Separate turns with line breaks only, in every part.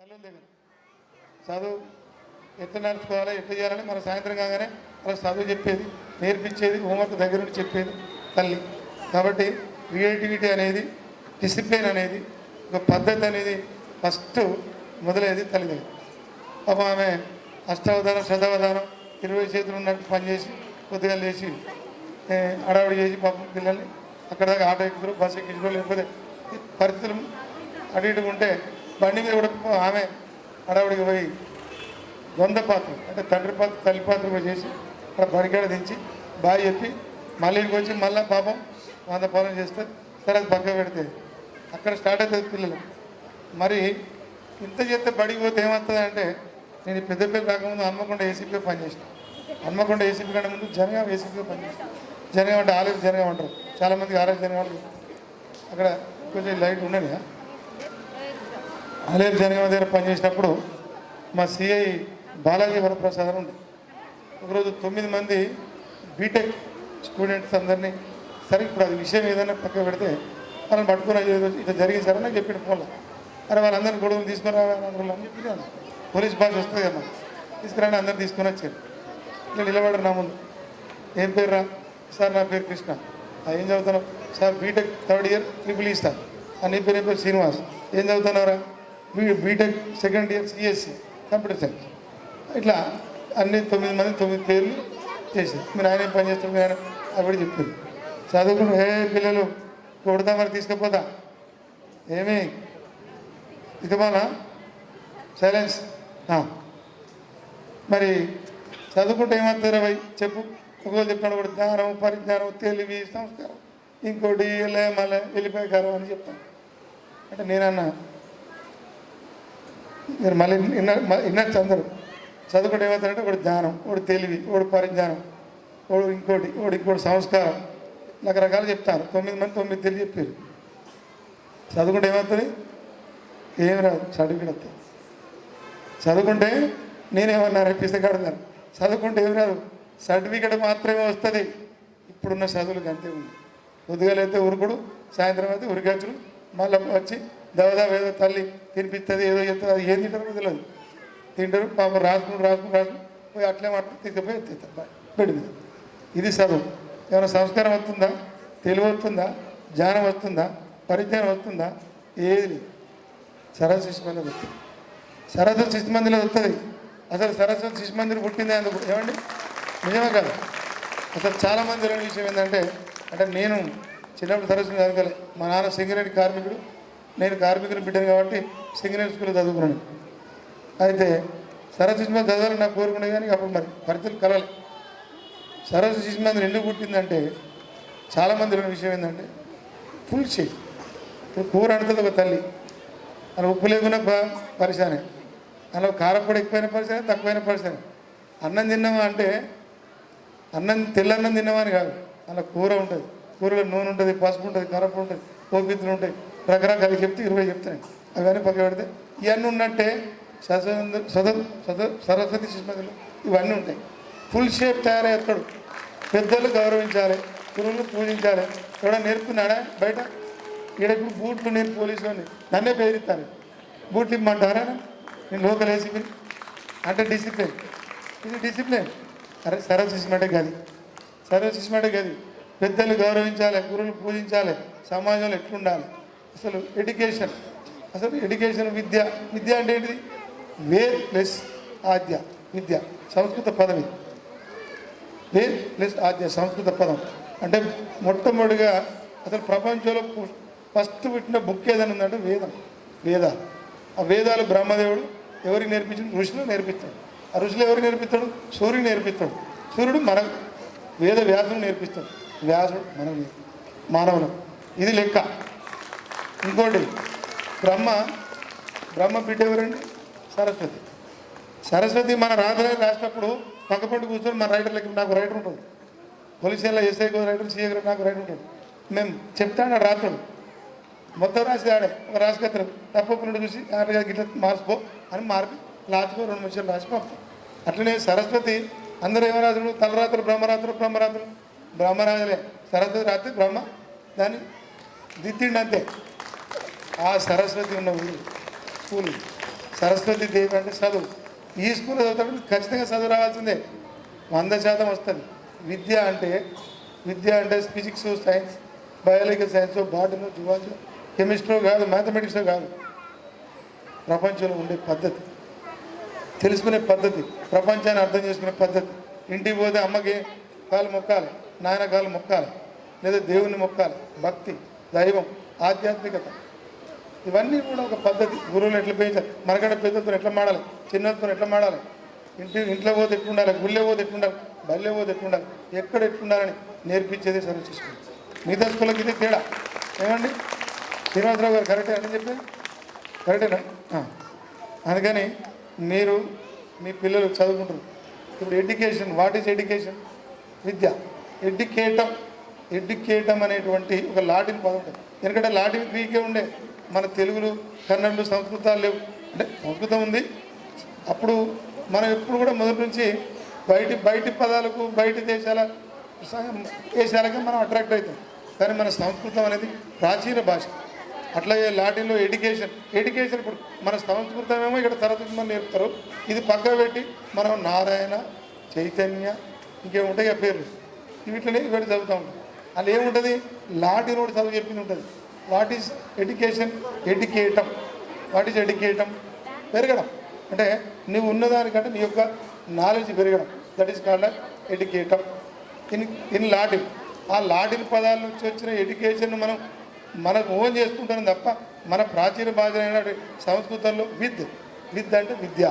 తల్లుల దగ్గర చదువు ఎట్లా నడుచుకోవాలి ఎట్లా చేయాలని మన సాయంత్రం కాగానే వాళ్ళకి చదువు చెప్పేది నేర్పించేది హోంవర్క్ దగ్గర నుండి చెప్పేది తల్లి. కాబట్టి క్రియేటివిటీ అనేది డిసిప్లిన్ అనేది ఒక పద్ధతి అనేది ఫస్ట్ మొదలయ్యేది తల్లి దగ్గర. పాపం ఆమె అష్టావధానం శతావధానం 20 చేతులు ఉన్నట్టు పనిచేసి కొద్దిగా లేచి అడావిడి చేసి పాపం పిల్లల్ని అక్కడ దాకా ఆటో ఎక్కుతారు బస్సు ఎక్కించడం లేకపోతే పరిస్థితులు అటు ఇటు ఉంటే బండి మీద కూడా ఆమె అడావిడికి పోయి ద్వంద్వ పాత్ర అంటే తండ్రి పాత్ర తల్లి పాత్ర కూడా చేసి అక్కడ బడికాడ దించి బాగా చెప్పి మళ్ళీ ఇంటికి వచ్చి మళ్ళీ పాపం వంద పాలన చేస్తే తర్వాత పక్క పెడితే అక్కడ స్టార్ట్ అవుతుంది పిల్లలు. మరి ఇంత చేస్తే బడికి పోతే ఏమవుతుంది అంటే నేను పెద్దపల్లి రాకముందు హన్మకొండ ఏసీపీలో పనిచేసిన. హన్మకొండ ఏసీపీ కంటే ముందు జనగాం ఏసీపీలో పనిచేసిన. జనగాం అంటే ఆలేరు జనగాం అంటారు చాలామందికి ఆలేరు జనగాం అక్కడ కొంచెం లైట్ ఉండని ఆలేరు జనగాం దగ్గర పనిచేసినప్పుడు మా సిఐ బాలాజీ వరప్రసాద్ అని ఉండే. ఒకరోజు 9 మంది బీటెక్ స్టూడెంట్స్ అందరినీ సరే ఇప్పుడు అది విషయం ఏదైనా పక్కన పెడితే వాళ్ళని పట్టుకుని ఇట్లా జరిగించారని నాకు చెప్పిన ఫోన్లో. అరే వాళ్ళందరినీ గొడవలు తీసుకుని అని చెప్పినాను. పోలీస్ బాస్ వస్తుంది కదా తీసుకురండి అందరు తీసుకొని వచ్చారు. ఇట్లా నిలబడరు నా ముందు. ఏం పేరు రా సార్? నా పేరు కృష్ణ. ఏం చదువుతున్నావు sir? B Tech 3rd year triple E sir. నీ పేరు ఏం పేరు? శ్రీనివాస్. ఏం చదువుతున్నావురా? B Tech 2nd year CSC computer science. ఇట్లా అన్ని 9 మంది 9 పేర్లు చేశారు. మీరు ఆయన ఏం పని చేస్తారు మీరు ఆయన అవి చెప్పారు. చదువుకుని పిల్లలు కొడతా మరి తీసుకుపోతా ఏమి ఇదిమానా సైలెన్స్. మరి చదువుకుంటే ఏమవుతారు అవి చెప్పు. ఒకవేళ చెప్పినాడు కూడా జ్ఞానం పరిజ్ఞానం తెలివి సంస్కారం ఇంకోటి మళ్ళీ వెళ్ళిపోయారు అని చెప్తాను. అంటే నేనన్నా మీరు మళ్ళీ విన్నట్టు అందరూ చదువుకుంటే ఏమవుతారంటే ఒకటి జ్ఞానం ఒకటి తెలివి ఒకటి పరిజ్ఞానం ఇంకోటి సంస్కారం రకరకాలు చెప్తాను. 9 మంది 9 తెలివి చెప్పారు. చదువుకుంటే ఏమవుతుంది? ఏమి రాదు, సర్టిఫికేట్ వస్తుంది. చదువుకుంటే నేనేమన్నా రేపిస్తే కడతాను. చదువుకుంటే ఏమి రాదు, సర్టిఫికేట్ మాత్రమే వస్తుంది. ఇప్పుడున్న చదువులకు అంతే ఉంది. పొద్దుగాలైతే ఉరుకుడు, సాయంత్రం అయితే ఉరికచ్చుడు, మళ్ళీ వచ్చి దవదావ ఏదో తల్లి తినిపిస్తుంది ఏదో చెప్తుంది. అది ఏం తింటారో తెలియదు. తింటారు పాపం రాసుకుని పోయి అట్లే మాట్లాడి తీసుకుపోయి ఎత్తారు బెడ్ మీద. ఇది చదువు. ఏమైనా సంస్కారం వస్తుందా? తెలివి వస్తుందా? జ్ఞానం వస్తుందా? పరిజ్ఞానం వస్తుందా? ఏది సరస్వతి శిశు మందిలో వస్తుంది. సరస్వతి శిశు మందిలో వస్తుంది. అసలు సరస్వతి శిశు మందిరం పుట్టింది అందుకు ఏమండి? నిజమే కాదు. అసలు చాలామంది తెలియని విషయం ఏంటంటే అంటే నేను చిన్నప్పుడు సరస్వతి చదవగలే. మా నాన్న సింగరేణి కార్మికుడు, నేను కార్మికుని బిడ్డను కాబట్టి సింగరేణి స్కూల్లో చదువుకున్నాను. అయితే సరస్వతి శిశు మందిరం చదవాలని నాకు కోరుకునే కానీ అప్పుడు మరి పరిస్థితులు కలవాలి. సరస్వతి శిశు మందిరం ఎందుకు పుట్టిందంటే చాలామంది తెలియని విషయం ఏంటంటే ఫుల్ షేప్. ఇప్పుడు కూర అంటుంది ఒక తల్లి, అలా ఉప్పు లేకున్నా పరిశానే, అలా కారపొడి ఎక్కువైన పరిశానే తక్కువైన పరిశానే. అన్నం తిన్నామా అంటే తెల్లన్నం తిన్నామా అని కాదు, అలా కూర ఉంటుంది, కూరలో నూనె ఉంటుంది, పసుపు ఉంటుంది, కారపొడి ఉంటుంది, పోపిత్తులు ఉంటాయి, రకరకాలు చెప్తే 20 చెప్తాయి. అవన్నీ పక్క పెడితే ఇవన్నీ ఉన్నట్టే సరస్వతి శిశు మందిరంలో ఇవన్నీ ఉంటాయి. ఫుల్ షేప్ తయారయ్యాడు. పెద్దలు గౌరవించాలి, గురువులు పూజించాలి. ఎవడో నేర్పుతున్నాడా బయట? ఈడప్పుడు బూట్లు నేను పోలీసులోని నన్నే పేరుతాను. బూట్లు ఇమ్మంటారా? నేను లోకల్ ఏసీపీ అంటే డిసిప్లిన్. ఇది డిసిప్లిన్. అరే సరస్వతి అంటే గది, సరస్వతి అంటే గది. పెద్దలు గౌరవించాలి, గురువులు పూజించాలి, సమాజంలో ఎట్లుండాలి. అసలు ఎడ్యుకేషన్ విద్య అంటే ఏంటిది? వేద్ ప్లస్ ఆద్య విద్య, సంస్కృత పదం ఇది. వేద్ ప్లస్ ఆద్య సంస్కృత పదం అంటే మొట్టమొదటిగా అసలు ప్రపంచంలో ఫస్ట్ పుట్టిన బుక్ ఏదైనా ఉందంటే వేదాలు. ఆ వేదాలు బ్రహ్మదేవుడు ఎవరికి నేర్పించాడు? ఋషులు నేర్పిస్తాడు. ఆ ఋషులు ఎవరికి నేర్పిస్తాడు? సూర్యుడు నేర్పిస్తాడు. సూర్యుడు మన వ్యాసుడు నేర్పిస్తాడు. వ్యాసుడు మానవులు. ఇది లెక్క. ఇంకోటి బ్రహ్మ బిడ్డ ఎవరండి? సరస్వతి మన రాసినప్పుడు పక్కపండు కూర్చొని మన రైటర్లకి నాకు రైటర్ ఉంటుంది. పోలీసులో ఎస్ఐ రైటర్, సీఏ నాకు రైటర్ ఉంటుంది. మేము చెప్తాడు రాస్తాడు, మొత్తం రాసి ఆడే ఒక రాసుకత్తరు తప్పకుండా చూసి గిట్ల మార్చుకో అని మార్పి లాచుకో 2 నిమిషాలు రాసి పంపుతాం. అట్లనే సరస్వతి అందరూ ఏమరాత్రులు తలరాత్రులు బ్రహ్మరాజులే. సరస్వతి రాత్రి బ్రహ్మ దాన్ని దిద్దిండి అంతే. ఆ సరస్వతి ఉన్న ఊరు స్కూల్ సరస్వతి దేవి అంటే చదువు. ఈ స్కూల్లో చదువుతాడు ఖచ్చితంగా చదువు రావాల్సిందే, 100% వస్తుంది. విద్య అంటే physics, science, biological science, botany, zoology, chemistry కాదు, మ్యాథమెటిక్స్ కాదు. ప్రపంచంలో ఉండే పద్ధతి, తెలుసుకునే పద్ధతి, ప్రపంచాన్ని అర్థం చేసుకునే పద్ధతి. ఇంటికి పోతే అమ్మకి కాలు మొక్కాలి, నాయన కాలు మొక్కాలి, లేదా దేవుణ్ణి మొక్కాలి. భక్తి, దైవం, ఆధ్యాత్మికత, ఇవన్నీ కూడా ఒక పద్ధతి. గురువులు ఎట్లా పెంచాలి, మనకడ పెద్దలతో ఎట్లా మాడాలి, చిన్నలతో ఎట్లా మాడాలి, ఇంట్లో పోతే ఎట్లుండాలి, గుళ్ళే పోతే ఎట్లుండాలి, బల్లె పోతే ఎట్లుండాలి, ఎక్కడ ఎట్లుండాలని నేర్పించేది సర్వీస్ స్కూల్. మిగతా స్కూళ్ళకి ఇదే తేడా. ఏమండి శ్రీనివాసరావు గారు కరెక్టే అని చెప్పి కరెక్టేనా? అందుకని మీరు మీ పిల్లలు చదువుకుంటారు. ఇప్పుడు ఎడ్యుకేషన్, వాట్ ఈజ్ ఎడ్యుకేషన్? విద్య. ఎడ్యుకేటం అనేటువంటి ఒక లాటిన్ పదం ఉంటుంది. ఎందుకంటే లాటిన్ గ్రీకే ఉండే, మన తెలుగులు, కన్నడలు, సంస్కృతాలు లేవు. అంటే సంస్కృతం ఉంది. అప్పుడు మనం ఎప్పుడు కూడా మొదటి నుంచి బయటి పదాలకు, బయటి దేశాలకి మనం అట్రాక్ట్ అవుతాం. కానీ మన సంస్కృతం అనేది ప్రాచీన భాష. అట్లాగే లాటిన్లో ఎడ్యుకేషన్ ఇప్పుడు మన సంస్కృతం ఏమో ఇక్కడ తరగతి మనం నేర్పుతారు. ఇది పక్క పెట్టి మనం నారాయణ, చైతన్య, ఇంకేముంటాయి ఆ పేర్లు, వీటిని ఇవన్నీ చదువుతూ ఉంటాం. అలా ఏముంటుంది, లాటిన్ కూడా చదువు చెప్పింది ఉంటుంది. What is education? What is educatum? పెరగడం. అంటే నువ్వు ఉన్నదానికంటే నీ యొక్క నాలెడ్జ్ పెరగడం. That is called educatum in Latin. ఆ లాటిన్ పదాల నుంచి వచ్చిన ఎడ్యుకేషన్ మనకు ఓన్ చేసుకుంటాం తప్ప మన ప్రాచీన భాష అయిన సంస్కృతంలో విద్ అంటే విద్య,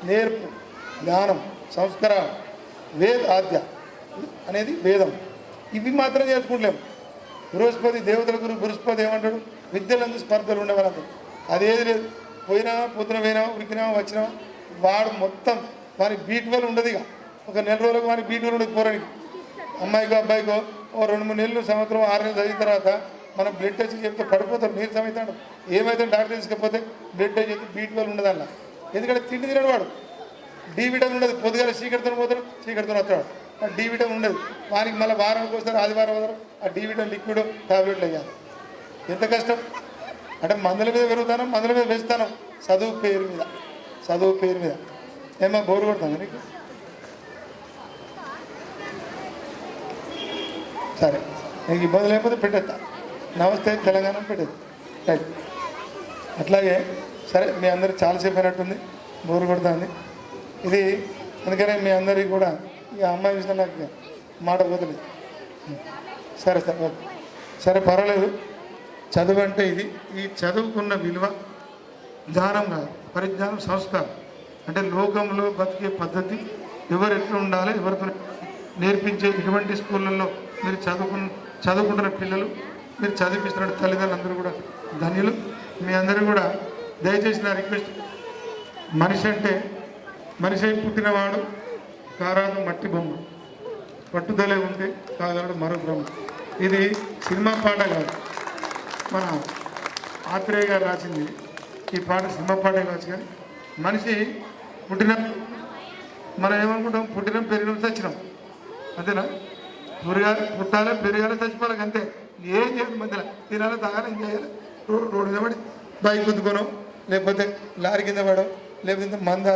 నేర్పు, జ్ఞానం, సంస్కారం, ఆద్య అనేది వేదం. ఇవి మాత్రం చేసుకుంటలేము. బృహస్పతి, దేవతల గురు బృహస్పతి ఏమంటాడు, విద్యలందు స్పర్ధలు ఉండేవాళ్ళంటాడు. అదేది లేదు. పొద్దున పోయినామా, ఉడికినామా, వచ్చినామా, వాడు మొత్తం వాని బీట్వల్ ఉండదు. ఇక ఒక నెల రోజులకు వానికి బీట్వల్ ఉండదు. పోరానికి అమ్మాయికో అబ్బాయికో ఓ 2-3 నెలలు, సంవత్సరం, 6 నెలలు చదివిన తర్వాత మనం బ్లడ్ టెస్ట్ చెప్తే పడిపోతారు, నీరు సమవుతాడు. ఏమైతే డాక్టర్ తీసుకపోతే బ్లడ్ టెస్ట్ చెప్తే బీట్వల్ ఉండదు అన్న. ఎందుకంటే తిండి తినడు వాడు. డి విటమిన్ ఉండదు. పొద్దుగాల చీకటితో పోతాడు, చీకటితో వస్తాడు. ఆ డి విటమిన్ ఉండదు. వానికి మళ్ళీ వారానికి వస్తారు, ఆదివారం వస్తారు. ఆ డి విటమిన్ లిక్విడ్ టాబ్లెట్లు అయ్యాలి. ఎంత కష్టం అంటే మందుల మీద పెరుగుతాను, మందుల మీద పెంచుతాను, చదువు పేరు మీద. ఏమో బోరు కొడతాను నీకు? సరే, నీకు ఇబ్బంది లేకపోతే పెట్టేస్తా. నమస్తే తెలంగాణ పెట్టేది. రైట్. అట్లాగే సరే, మీ అందరికి చాలాసేపు అయినట్టుంది, బోరు కొడుతుంది ఇది. అందుకనే మీ అందరికీ కూడా ఇక అమ్మాయి విషయం నాకు మాట పోతలేదు. సరే పర్వాలేదు. చదువు అంటే ఇది. ఈ చదువుకున్న విలువ జ్ఞానం కాదు, పరిజ్ఞానం, సంస్కారం. అంటే లోకంలో బతికే పద్ధతి, ఎవరు ఎట్లా ఉండాలి, ఎవరితో నేర్పించే ఇటువంటి స్కూళ్ళల్లో మీరు చదువుకుంటున్న పిల్లలు, మీరు చదివిస్తున్న తల్లిదండ్రులు అందరూ కూడా ధన్యులు. మీ అందరూ కూడా దయచేసి నా రిక్వెస్ట్, మనిషి అయి పుట్టినవాడు కారాదు మట్టి బొమ్మ, పట్టుదలే ఉంటే కాగలడు మరో బ్రహ్మ. ఇది సినిమా పాట కాదు, మన ఆత్రేయ గారు రాసింది. ఈ పాట సినిమా పాటే కావచ్చు. కానీ మనిషి మనం ఏమనుకుంటాం, పుట్టినాం, పెరిగినాం, చచ్చినాం, అంతేనా? పుట్టాలి, పెరగాలి, చచ్చిపోవాలి, అంతే. ఏం చేయాలి మధ్యలో? తినాలి, తాగాలి, ఏం చేయాలి? రోడ్డు మీద పడి బైక్ గుద్దుకోవడం, లేకపోతే లారీ కింద పడడం, లేకపోతే మంద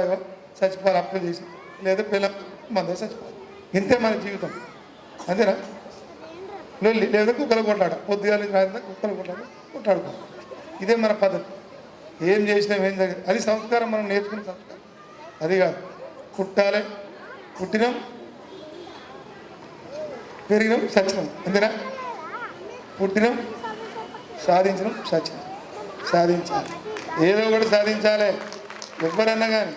చచ్చిపోవాలి అప్పులు చేసి, లేదా పిల్ల మంద చచ్చిపోవాలి. ఇంతే మన జీవితం, అంతేనా? లేదా కుక్కలు కొట్లాడ, పొద్దుగాలి కుక్కలు కొట్లాడుకో. ఇదే మన పద్ధతి. ఏం చేసినాం, ఏం జరిగింది, అది సంస్కారం. మనం నేర్చుకునే సంస్కారం అది కాదు. పుట్టాలి, పుట్టినాం, పెరిగినాం, సచ్చినాం, అంతేనా? పుట్టినాం, సాధించడం, సచ్చినాం, సాధించాలి. ఏదో ఒకటి సాధించాలి. ఎవరన్నా కానీ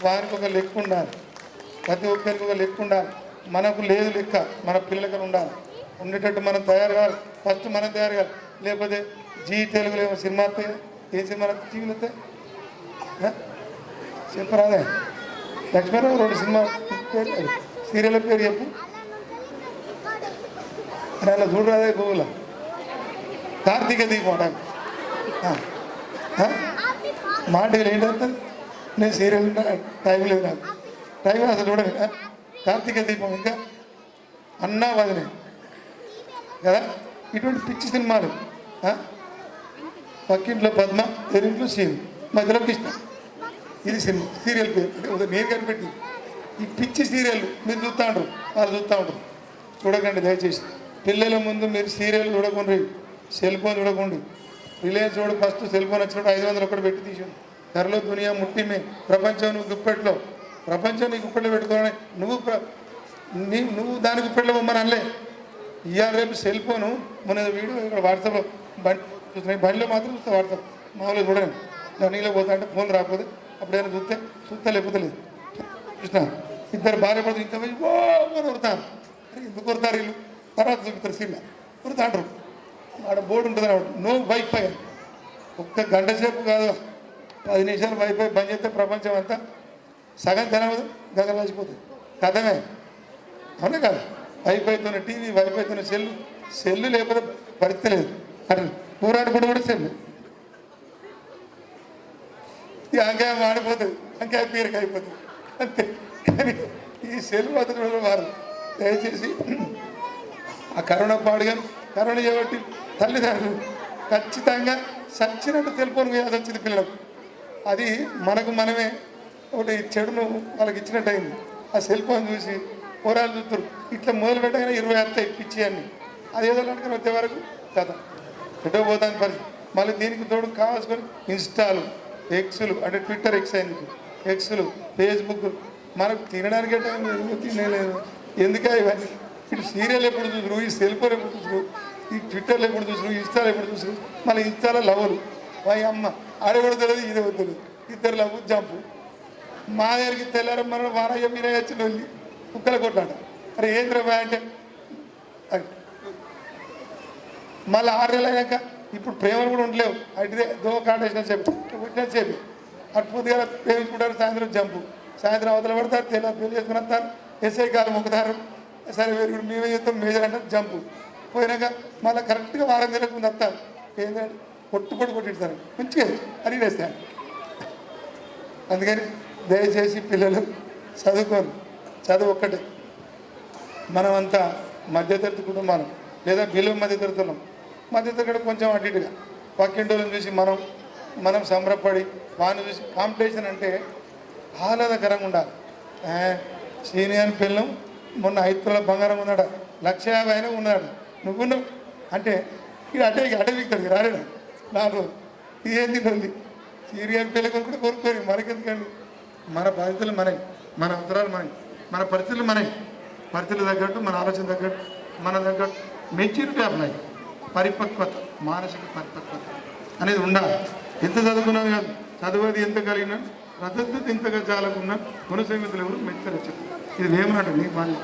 వారికి ఒక లెక్క ఉండాలి. ప్రతి ఒక్కరికి ఒక లెక్క ఉండాలి. మనకు లేదు లెక్క, మన పిల్లలకి ఉండాలి. ఉండేటట్టు మనం తయారు కావాలి. ఫస్ట్ మనం తయారు కావాలి. లేకపోతే జీ తెలుగులో ఏమో సినిమా వస్తాయి. ఏ సినిమా టీవీలు వస్తాయి చెప్పరాదే? లక్ష్మణరావు 2 సినిమా పేరు, సీరియల్ పేరు చెప్పు. అలా చూడరాదే గూగుల్లో. కార్తీక దీపం మాటలు ఏంటవుతుంది. నేను సీరియల్ టైం లేదు, నాకు టైం అసలు చూడదు. కార్తీక దీపం, ఇంకా అన్నా వదిలే కదా. ఇటువంటి పిచ్చి సినిమాలు. పక్కింట్లో పద్మ, ఎరింట్లో సీన్, మధ్యలో కృష్ణ. ఇది సినిమా సీరియల్ పేరు అంటే నేను కనిపెట్టి ఈ పిచ్చి సీరియల్ మీరు చూస్తూ ఉంటారు వాళ్ళు చూస్తూ ఉంటారు. చూడకండి దయచేసి. పిల్లల ముందు మీరు సీరియల్ చూడకండి, సెల్ ఫోన్ చూడకండి. రిలయన్స్ చూడు ఫస్ట్ సెల్ ఫోన్ వచ్చినప్పుడు 500 ఒకటి పెట్టి తీసాడు. ధరలో దునియా ముట్టిమే, ప్రపంచం నువ్వు గుప్పెట్లో, ప్రపంచం నీ గుప్పెట్లో పెట్టుకోవాలని నువ్వు దాని గుప్పెట్లో పొమ్మని అనలే. ఇవాళ రేపు సెల్ ఫోను మన వీడియో ఇక్కడ వాట్సాప్లో చూస్తున్నాయి, బండిలో మాత్రం చూస్తా వాట్సాప్, మామూలుగా చూడండి. నీళ్ళు పోతా అంటే ఫోన్ రాకపోతే అప్పుడు ఏదైనా చూస్తే లేకపోతే లేదు. చూసిన ఇద్దరు భార్య పడుతుంది, ఇంకా పోయి ఓ అని కొడతారు. ఎందుకు కొడతారు వీళ్ళు? తర్వాత చూపుతారు సీన్లో కొడతా అంటారు. ఆడ బోర్డు ఉంటుంది అన్నమాట, నో వైఫై. ఒక్క గంట సేపు కాదు 10 నిమిషాలు వైఫై బంద్ చేస్తే ప్రపంచం అంతా సగం తినవదు గగనలేసిపోతుంది. కథమే అవునే కాదు. వైఫైతోనే టీవీ, వైఫైతోనే సెల్లు లేకపోతే పరిస్థితి లేదు. అట్లా పోరాడుకుంటూ కూడా సెల్లు ఈ అంకాయ మాడిపోతుంది, అంకాయ పీరక అయిపోతుంది అంతే. కానీ ఈ సెల్ మాత్రం వారు దయచేసి ఆ కరోనా పాడుగా కరోనా చేయబట్టి తల్లిదండ్రులు ఖచ్చితంగా సచ్చినట్టు సెల్ ఫోన్ వేయాల్సి వచ్చింది పిల్లలకు. అది మనమే ఒకటి చెడును వాళ్ళకి ఇచ్చినట్టు అయింది. ఆ సెల్ ఫోన్ చూసి పోరాలు చూస్తారు. ఇట్లా మొదలు పెట్టగానే 20 వస్తాయి పిచ్చి అన్ని. అదేదో అనుకుని వచ్చే వరకు కదా ఎటో పోతాను పరిస్థితి. మళ్ళీ దీనికి తోడు కావాల్సుకొని ఇన్స్టాలు, ఎక్స్లు అంటే ట్విట్టర్ ఎక్స్ అయింది, ఎక్స్లు, ఫేస్బుక్. మనకు తినడానికే టైం లేదు, తినలేదు. ఎందుకే ఇవన్నీ? ఇటు సీరియల్ ఎప్పుడు చూసురు, ఈ సెల్ ఫోన్ ఎప్పుడు చూసురు, ఈ ట్విట్టర్లో ఎప్పుడు చూసురు, ఇన్స్టాలో ఎప్పుడు చూసురు. మళ్ళీ ఇన్స్టాలో లవ్లు, వాయి అమ్మ ఆడేవాడు తెలియదు, ఇదే వద్దు, ఇద్దరు లవ్ జంపు. మా దగ్గరికి తెల్లారం మనం వారయ్య మీరే వచ్చిన వెళ్ళి కుక్కల కొట్లాట. అరే ఏం ద్రవ్య అంటే మళ్ళీ 6 నెలలు అయినాక ఇప్పుడు ప్రేమలు కూడా ఉండలేవు. అటుదే దో కాటేసిన చెప్పి పుట్టిన చెప్పి అటు పొద్దుగా ప్రేమించుకుంటారు, సాయంత్రం జంపు, సాయంత్రం అవతల పడతారు, తెల్ల పెళ్లి చేసుకుని వస్తారు, ఎస్ఐ కాలు మొక్కుతారు, సరే వేరు మేమే చేస్తాం మేజర్ అంటారు, జంపు. పోయినాక మళ్ళీ కరెక్ట్గా వారం నెలలకు ముందు వస్తారు, ఏంటంటే కొట్టిస్తారు, మంచిగా అడిగేస్తాను. అందుకని దయచేసి పిల్లలు చదువుకోరు. చదువు ఒక్కటే. మనమంతా మధ్యతరగతి కుటుంబాలు లేదా బిలో మధ్యతరగతులం. మధ్యతరగతి కొంచెం అటు ఇటుగా పక్కింటోళ్ళని చూసి మనం సంబరపడి వాడిని చూసి కాంపిటీషన్ అంటే ఆహ్లాదకరంగా ఉండాలి. సీనియర్ పిల్లం మొన్న 5 తులాల బంగారం ఉన్నాడ, 150,000 అయినా ఉన్నాడు, నువ్వున్నావు అంటే ఇక అటవిస్తాడు రాలేడా 4 రోజులు. ఇదేంది నొల్లి? సీనియర్ పిల్లలు కూడా కోరుకోరు, మనకెందుకండి? మన బాధ్యతలు మనవి, మన అవసరాలు మనవి, మన పరిస్థితులు మనవి. పరిస్థితులు తగ్గట్టు, మన ఆలోచన తగ్గట్టు, మన తగ్గట్టు మెచ్యూరిటీ అప్లై, పరిపక్వత, మానసిక పరిపక్వత అనేది ఉండాలి. ఎంత చదువుకున్నాను కాదు, చదువుది ఎంత కలిగినా రద్దతి ఇంతగా చాలకున్నా కొనసాగితులు ఎవరు మెచ్చరచ్చు. ఇది ఏమన్నట్టు నీ బాధ్యత.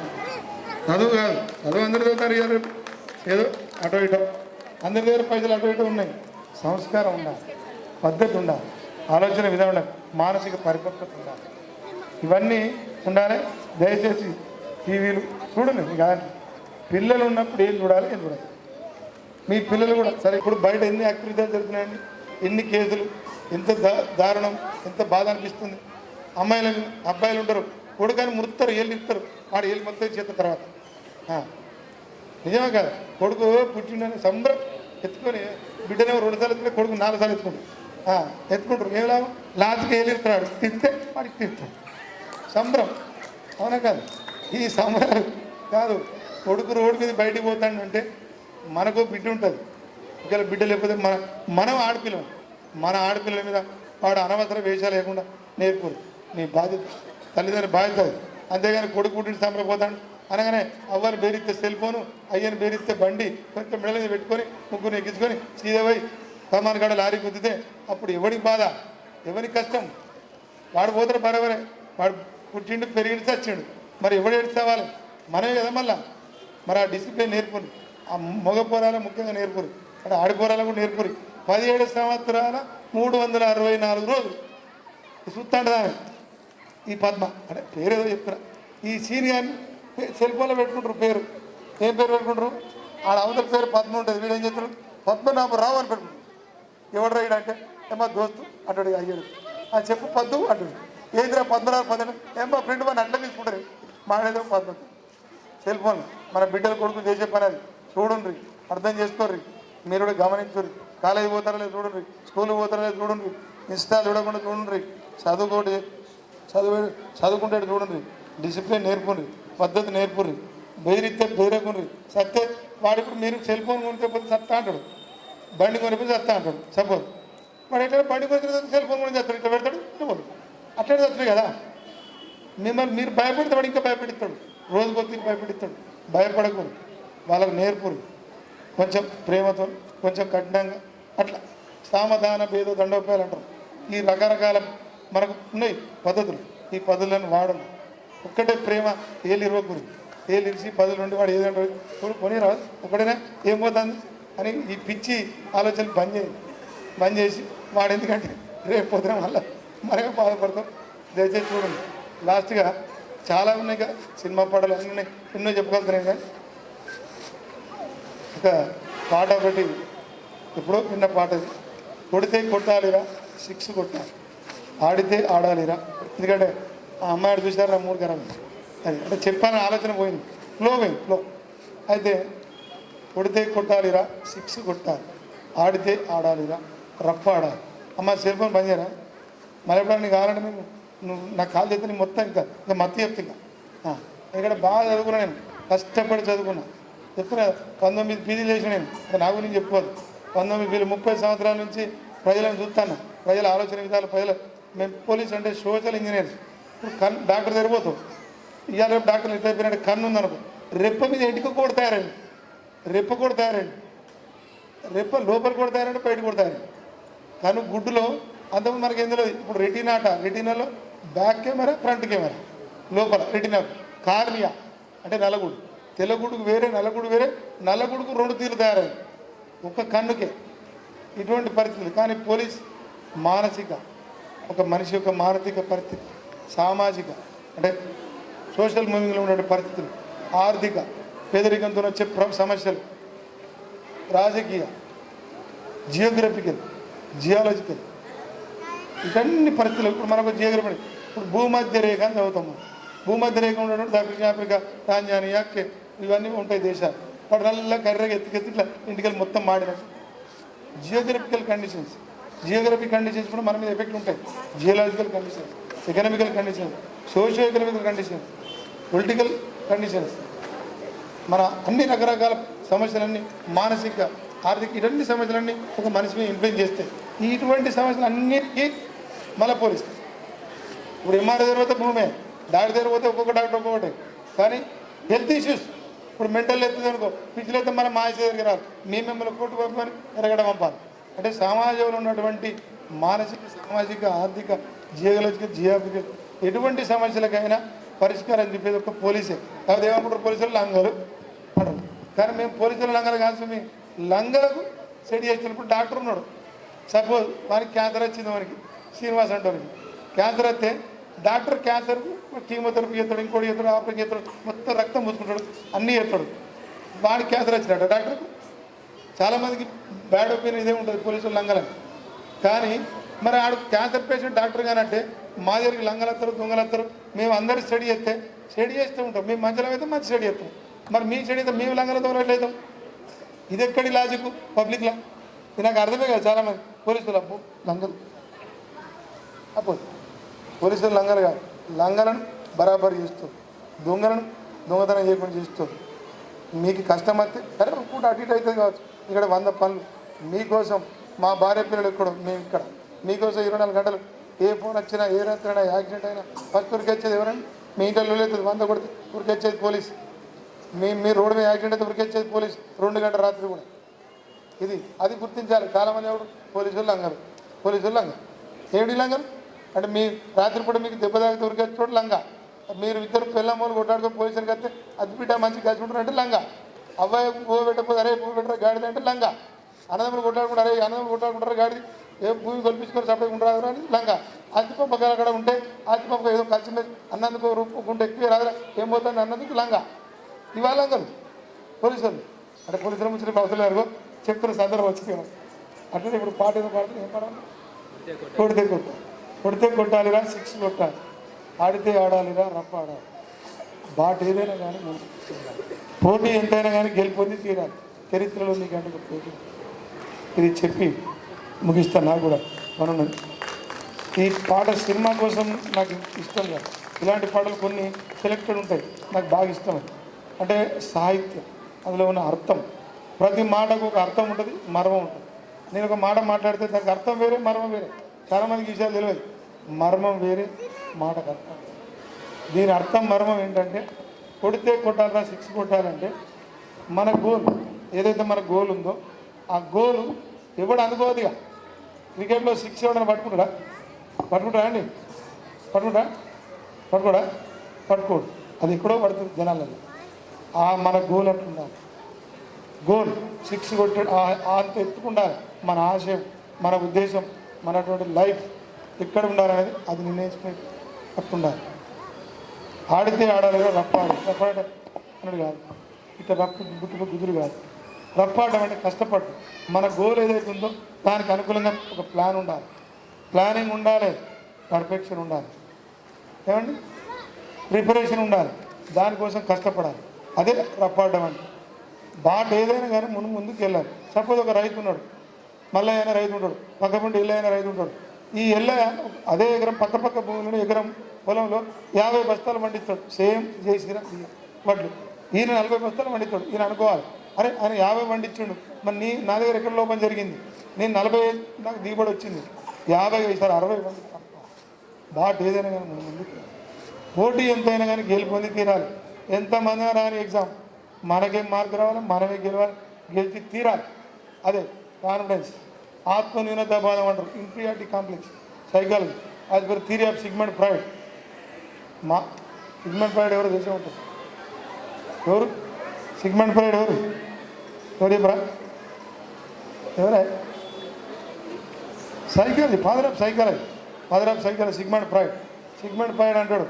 చదువు కాదు, చదువు అందరు చదువుతారు కదా, ఏదో అటో ఇటో అందరి దగ్గర పైసలు అటో ఇటో ఉన్నాయి. సంస్కారం ఉండాలి, పద్ధతి ఉండాలి, ఆలోచన విధానం ఉండాలి, మానసిక పరిపక్వత ఉండాలి. ఇవన్నీ ఉండాలి. దయచేసి టీవీలు చూడండి. మీకు పిల్లలు ఉన్నప్పుడు ఏం చూడాలి, ఏం చూడాలి. మీ పిల్లలు కూడా సరే. ఇప్పుడు బయట ఎన్ని యాక్టివిటీలు జరుగుతున్నాయండి, ఎన్ని కేసులు, ఎంత దారుణం, ఎంత బాధ అనిపిస్తుంది. అబ్బాయిలు ఉంటారు, కొడుకని మురుతారు, ఏళ్ళు ఇస్తారు, వాడు ఏళ్ళు మొత్తం చేత తర్వాత నిజమే కాదు. కొడుకు పుట్టిండని సంబరం ఎత్తుకొని బిడ్డనేమో 2 సార్లు ఎత్తుకుంటే కొడుకు 4 సార్లు ఎత్తుకుంటారు. ఏం లాభం? లాస్ట్కి ఏళ్ళు ఇస్తున్నాడు, తిస్తే వాడికి తిస్తాడు. సంబరం అవునా కాదు? ఈ సంబరాలు కాదు. కొడుకు రోడ్డు మీద బయటికి పోతాడంటే మనకు బిడ్డ ఉంటుంది. ఒకవేళ బిడ్డ లేకపోతే మనం ఆడపిల్లం, మన ఆడపిల్లల మీద వాడు అనవసర వేషాలు లేకుండా నేర్పురు. నీ బాధ్యత, తల్లిదండ్రుల బాధ్యత. అంతేగాని కొడుకు పుట్టిన సంబరపోతాడు అనగానే అవ్వని బేరిస్తే సెల్ ఫోను, అయ్యని బేరిస్తే బండి, కొంచెం మెడల మీద పెట్టుకొని ముగ్గురు ఎక్కించుకొని సీదపోయి సామాన్ కాడ లారీ గుద్దితే అప్పుడు ఎవరికి బాధ, ఎవరికి కష్టం? వాడు పోతాడు బరబరే, వాడు పుట్టిండు పెరిగిండు చచ్చిండు, మరి ఎవడు ఏడ్చేవాలి? మనమే కదా. మళ్ళా మరి ఆ డిసిప్లిన్ నేర్పురు. ఆ మగ పోరాల ముఖ్యంగా నేర్పురు, అంటే ఆడిపోరాలు కూడా నేర్పురు. 17 సంవత్సరాల 364 రోజులు చూస్తాడు ఈ పద్మ అంటే పేరేదో చెప్తున్నా. ఈ సీనియర్ని సెల్ ఫోన్లో పెట్టుకుంటారు పేరు. ఏం పేరు పెట్టుకుంటారు? ఆడ అవతల పేరు పద్మ ఉంటుంది, వీడు ఏం చెప్తారు? పద్మనాభరావు అని పెట్టుకుంటారు. ఎవడు రైడు అంటే ఏమో దోస్తు అంటాడు, అయ్యాడు అని చెప్పు పద్దు అంటాడు. ఏంద్రా 16 ఏమో ఫ్రెండ్ మన అట్లా తీసుకుంటారు, మాడేదో పద్మ. సెల్ ఫోన్ మన బిడ్డల కొడుకు చేసే పని అది. చూడండి, అర్థం చేసుకోర్రి, మీరు కూడా గమనించుర్రి. కాలేజీ పోతారా లేదు చూడండి, స్కూల్కి పోతారా లేదు చూడండి, ఇన్స్టా చూడకుండా చూడండి. చదువుకోటి చదువు చదువుకుంటే చూడండి, డిసిప్లిన్ నేర్పుండ్రి, పద్ధతి నేర్పుర్రి, బెదిరిస్తే బెదిరకుండ్రి. సత్తే వాడు ఇప్పుడు మీరు సెల్ ఫోన్ కొనిపోతే సత్తా అంటాడు, బండి కొనిపోతే సత్తా అంటాడు. సపోజ్ వాడు ఎట్లా బండి కొని సెల్ ఫోన్ కొని చేస్తాడు, ఇట్లా పెడతాడు, ఇట్లా పోదు, అట్లనే వస్తున్నాయి కదా. మిమ్మల్ని మీరు భయపడితే వాడు ఇంకా భయపెడిస్తాడు, రోజు కొద్దిగా భయపెడిస్తాడు. భయపడకూడదు, వాళ్ళకు నేర్పురు, కొంచెం ప్రేమతో, కొంచెం కఠినంగా, అట్లా సామధాన భేద దండోపాయాలు అంటారు. ఈ రకరకాల మనకు ఉన్నాయి పద్ధతులు, ఈ పద్ధతులను వాడము. ఒక్కటే ప్రేమ, ఏళ్ళు ఇరవకూడదు. ఏళ్ళు ఇరిచి 10 నుండి వాడు ఏదంటే కొని రాదు, ఒకటేనా ఏం పోతుంది అని ఈ పిచ్చి ఆలోచనలు బంద్ చేసి వాడు, ఎందుకంటే రేపు పొద్దున మళ్ళీ మనమే బాధపడతాం. దయచేసి చూడండి. లాస్ట్గా చాలా ఉన్నాయి కదా సినిమా పాటలు అన్నీ ఉన్నాయి, ఎన్నో చెప్పుకోగలుగుతున్నాయి. కానీ ఒక పాట ఒకటి ఎప్పుడో విన్న పాట, కొడితే కొట్టాలిరా 6 కొట్టాలి, ఆడితే ఆడాలిరా. ఎందుకంటే ఆ అమ్మాయిడు చూసారా 3 గరం, అది అంటే చెప్పాలని ఆలోచన పోయింది, ఫ్లో. అయితే కొడితే కొట్టాలిరా 6 కొట్టాలి, ఆడితే ఆడాలిరా, రఫ్ ఆడాలి. అమ్మ సెల్ ఫోన్ బంద్ చేయరా, మళ్ళీ ఎప్పుడైనా నీకు కావాలంటే నువ్వు నాకు కాల్ చేస్తే నీకు మొత్తం ఇంకా మత్తి చెప్తా. ఇంకా ఇక్కడ బాగా చదువుకున్నా, నేను కష్టపడి చదువుకున్నా. చెప్తున్నా 19 పీజీలు చేసిన నేను, నాకు నేను చెప్పుకోదు. 19 30 సంవత్సరాల నుంచి ప్రజలను చూస్తాను, ప్రజల ఆలోచన విధాలు, మేము పోలీస్ అంటే సోషల్ ఇంజనీర్స్. ఇప్పుడు డాక్టర్ తెరిపోతావు, ఇవాళ రేపు డాక్టర్లు ఎట్లా అయిపోయినట్టు కన్ను ఉందనుకో, రెప్ప మీద ఎంటిక కూడా తయారండి, రెప్ప కూడా తయారండి, రెప్ప లోపల కూడా తయారండి, బయట కూడా తయారండి. కన్ను గుడ్డులో అంతకుముందు మనకి ఏం తెలియదు. ఇప్పుడు రెటీనాలో బ్యాక్ కెమెరా, ఫ్రంట్ కెమెరా, లోపల రెటీనా. కార్నియా అంటే నల్లగుడు, తెల్లగుడుకు వేరే, నల్లగుడు వేరే. నల్లగుడుకు 2 తీర్లు తయారయ్యాయి ఒక కన్నుకే. ఇటువంటి పరిస్థితులు. కానీ పోలీస్ మానసిక, ఒక మనిషి యొక్క మానసిక పరిస్థితి, సామాజిక అంటే సోషల్ మూవింగ్లో ఉండే పరిస్థితులు, ఆర్థిక పేదరికంతో వచ్చే సమస్యలు, రాజకీయ, జియాలజికల్ ఇవన్నీ పరిస్థితులు. ఇప్పుడు మనకు జియోగ్రఫీ, ఇప్పుడు భూమధ్య రేఖ అని చదువుతాము. భూమధ్య రేఖ ఉన్నటువంటి దక్షిణాఫ్రికా, టాంజానియా, ఇవన్నీ ఉంటాయి దేశాలు. వాడు నల్ల కర్రగా ఎత్తుకెత్తి ఇట్లా ఇంటికెళ్ళి మొత్తం మాడినట్టు. జియోగ్రఫికల్ కండిషన్స్ కూడా మన మీద ఎఫెక్ట్ ఉంటాయి. Geological conditions, economical conditions, socio economical conditions, political conditions, మన అన్ని రకరకాల సమస్యలన్నీ, మానసిక, ఆర్థిక, ఇవన్నీ సమస్యలన్నీ ఒక మనిషి మీద ఇన్ఫ్లుయెన్స్ చేస్తాయి. ఇటువంటి సమస్యలు అన్నిటికీ మళ్ళీ పోలీస్. ఇప్పుడు ఎంఆర్ఓ దగ్గర పోతే భూమే, డాక్టర్ దగ్గర పోతే ఒక్కొక్క డాక్టర్ ఒక్కొక్కటి. కానీ హెల్త్ ఇష్యూస్, ఇప్పుడు మెంటల్ హెల్త్ అనుకో, పిచ్చిలు అయితే మనం మాయ దగ్గర రాదు, మిమ్మల్ని కోర్టు పంపని ఎరగడం పంపాలి. అంటే సమాజంలో ఉన్నటువంటి మానసిక, సామాజిక, ఆర్థిక, జియోగ్రఫికల్ ఎటువంటి సమస్యలకైనా పరిష్కారం చెప్పేది ఒక పోలీసే. కాబట్టి ఏమనుకుంటారు, పోలీసులు లంగలు అంటారు. కానీ మేము పోలీసులు లంగలు కాదు, మీ లంగలకు సెట్ చేసినప్పుడు డాక్టర్ ఉన్నాడు. సపోజ్ వానికి క్యాన్సర్ వచ్చింది, వానికి శ్రీనివాస్ అంటే క్యాన్సర్ వస్తే డాక్టర్ క్యాన్సర్కు కీమోథెరపీ చేస్తాడు, ఇంకోటి చేస్తాడు, ఆపరేషన్ చేస్తాడు, మొత్తం రక్తం పూసుకుంటాడు, అన్నీ చేస్తాడు. వాడికి క్యాన్సర్ వచ్చినట్టు డాక్టర్కు. చాలామందికి బ్యాడ్ ఒపీనియన్ ఇదే ఉంటుంది పోలీసులు లంగలని. కానీ మరి ఆడు క్యాన్సర్ పేషెంట్ డాక్టర్ కానంటే మా దగ్గరికి లంగలస్తారు, దొంగలస్తారు. మేము అందరూ స్టడీ చేస్తూ ఉంటాం. మేము మంచిలో అయితే మంచి స్టడీ చేస్తాం. మరి మీ స్టడీ అయితే మేము లంగల దొంగలు ఎట్లయితాం? ఇది ఎక్కడి లాజిక్ పబ్లిక్లో? ఇది నాకు అర్థమే కదా. చాలామంది పోలీసులు అప్పు లంగలు, పోలీసులు లంగలు కాదు, లంగలను బరాబర్ చేస్తూ, దొంగలను దొంగతనం చేయకుండా చేస్తూ. మీకు కష్టం వస్తే సరే పూట అటు ఇటు అవుతుంది కావచ్చు. ఇక్కడ 100 పనులు మీకోసం, మా భార్య పిల్లలు ఎక్కడో, మేము ఇక్కడ మీకోసం 24 గంటలు. ఏ ఫోన్ వచ్చినా, ఏ రాత్రి అయినా, యాక్సిడెంట్ అయినా ఫస్ట్ ఉరికొచ్చేది ఎవరండి? మీ ఇంట్లో లేదు 100 కొడితే ఉరికొచ్చేది పోలీస్. మీ రోడ్డు మీద యాక్సిడెంట్ అయితే ఉరికొచ్చేది పోలీస్ 2 గంటల రాత్రి కూడా. అది గుర్తించాలి. చాలామంది ఎవరు పోలీసులు లంగరు, ఏమిటి లంగరు అంటే మీ రాత్రిపూట మీకు దెబ్బ తాగితే ఉరికొచ్చేటోడు లంగా. మీరు ఇద్దరు పిల్లమ్మలు కొట్టాడుకొని పోలీసులు కడితే అది బిడ్డ మంచి కలిసి ఉంటారంటే లంగా. అబ్బాయి పువ్వు పెట్టకపోతే అరే పువ్వు పెట్టరా గాడిద అంటే లంగా. అన్నదమ్ములు కొట్టాడుకుంటారు, అరే అన్నదమ్ములు కొట్టాడుకుంటారు గాడిది, ఏ భూమి కొలిపించుకొని సపరేట్ ఉండరాదు అని లంగా. ఆస్తిపంప అక్కడ ఉంటే ఆస్తిపంప ఏదో కలిసి అన్నందుకు గుంట ఎక్కువ రాదురా, ఏం పోతుంది అన్నందుకు లంగా. ఇవాళ లంగలు పోలీసులు అంటే పోలీసుల ముచ్చిన అవసరం లేరు చెప్తున్న సందర్భం వచ్చింది. అట్లనే ఇప్పుడు పాట ఏదో పాడుతుంది, ఏం పాడాలి? కొడితే కొట్టాలిరా 6 కొట్టాలి, ఆడితే ఆడాలిరా రఫ్ ఆడాలి. బాట ఏదైనా కానీ పోటీ ఎంతైనా కానీ గెలిపొంది తీరాలి. చరిత్రలో నీకంటే పోటీ. ఇది చెప్పి ముగిస్తాను. నాకు కూడా మనం ఈ పాట సినిమా కోసం నాకు ఇష్టం కాదు. ఇలాంటి పాటలు కొన్ని సెలెక్టెడ్ ఉంటాయి, నాకు బాగా ఇష్టం. అంటే సాహిత్యం, అందులో ఉన్న అర్థం, ప్రతి మాటకు ఒక అర్థం ఉంటుంది, మర్మం ఉంటుంది. నేను ఒక మాట మాట్లాడితే దానికి అర్థం వేరే, మర్మం వేరే. చాలామందికి విషయాలు తెలియదు. మర్మం వేరే, మాటకు అర్థం. దీని అర్థం మర్మం ఏంటంటే, కొడితే కొట్టాలన్నా 6 కొట్టాలంటే మన గోల్ ఏదైతే మన గోల్ ఉందో ఆ గోలు ఎవడు అనుకోదుగా. క్రికెట్లో 6 ఎవడన్నా పట్టుకుంటాడా అండి? పట్టుకోడా? పట్టుకోడు. అది ఎక్కడో పడుతుంది జనాలలో. మన గోల్ అట్లుండాలి. గోల్ 6 కొట్టాడు అంత ఎత్తుకుండాలి. మన ఆశయం, మన ఉద్దేశం, మనటువంటి లైఫ్ ఎక్కడ ఉండాలనేది అది నిర్ణయించుకునే అట్లుండాలి. ఆడితే ఆడాలి, రప్పాడ అన్నాడు కాదు, ఇట్లా గుట్టుకు గుదురు కాదు. రప్పాడడం అంటే కష్టపడు. మన గోల్ ఏదైతే ఉందో దానికి అనుకూలంగా ఒక ప్లాన్ ఉండాలి, ప్లానింగ్ ఉండాలి, పర్ఫెక్షన్ ఉండాలి, ఏమండి ప్రిపరేషన్ ఉండాలి, దానికోసం కష్టపడాలి. అదే రప్పాడడం అంటే. బాట ఏదైనా కానీ ముందుకు వెళ్ళాలి. సపోజ్ ఒక రైతు ఉన్నాడు, మళ్ళీ అయినా రైతు ఉంటాడు, పక్క పంట ఇల్లు అయినా రైతు ఉంటాడు. ఈ ఎల్ల అదే ఎకరం పక్క భూములను ఎకరం పొలంలో 50 బస్తాలు పండిస్తాడు, సేమ్ చేసిన వడ్లు. ఈయన 40 బస్తాలు పండిస్తాడు. ఈయన అనుకోవాలి, అరే ఆయన 50 పండించుండు, మరి నా దగ్గర ఎక్కడ లోపం జరిగింది, నేను 40 నాకు దిగుబడి వచ్చింది, 50 ఈసారి 60 పండిస్తాను. బాట ఏదైనా కానీ ముందుకు పోటీ ఎంతైనా కానీ గెలుపొంది తీరాలి. ఎంతమంది రాని ఎగ్జామ్ మనకేం మార్కు రావాలి, మనమే గెలవాలి, గెలిచి తీరాలి. అదే కాన్ఫిడెన్స్. ఆత్మన్యూనతాభావం అంటారు, inferiority complex, psychology. As per theory of Sigmund Freud. Sigmund Freud ఎవరు తెలిసే ఉంటారు? ఎవరు సిగ్మండ్ ఫ్రాయిడ్? ఎవరు చెప్పరా? ఎవరే? Psychology, father of psychology Sigmund Freud అంటాడు,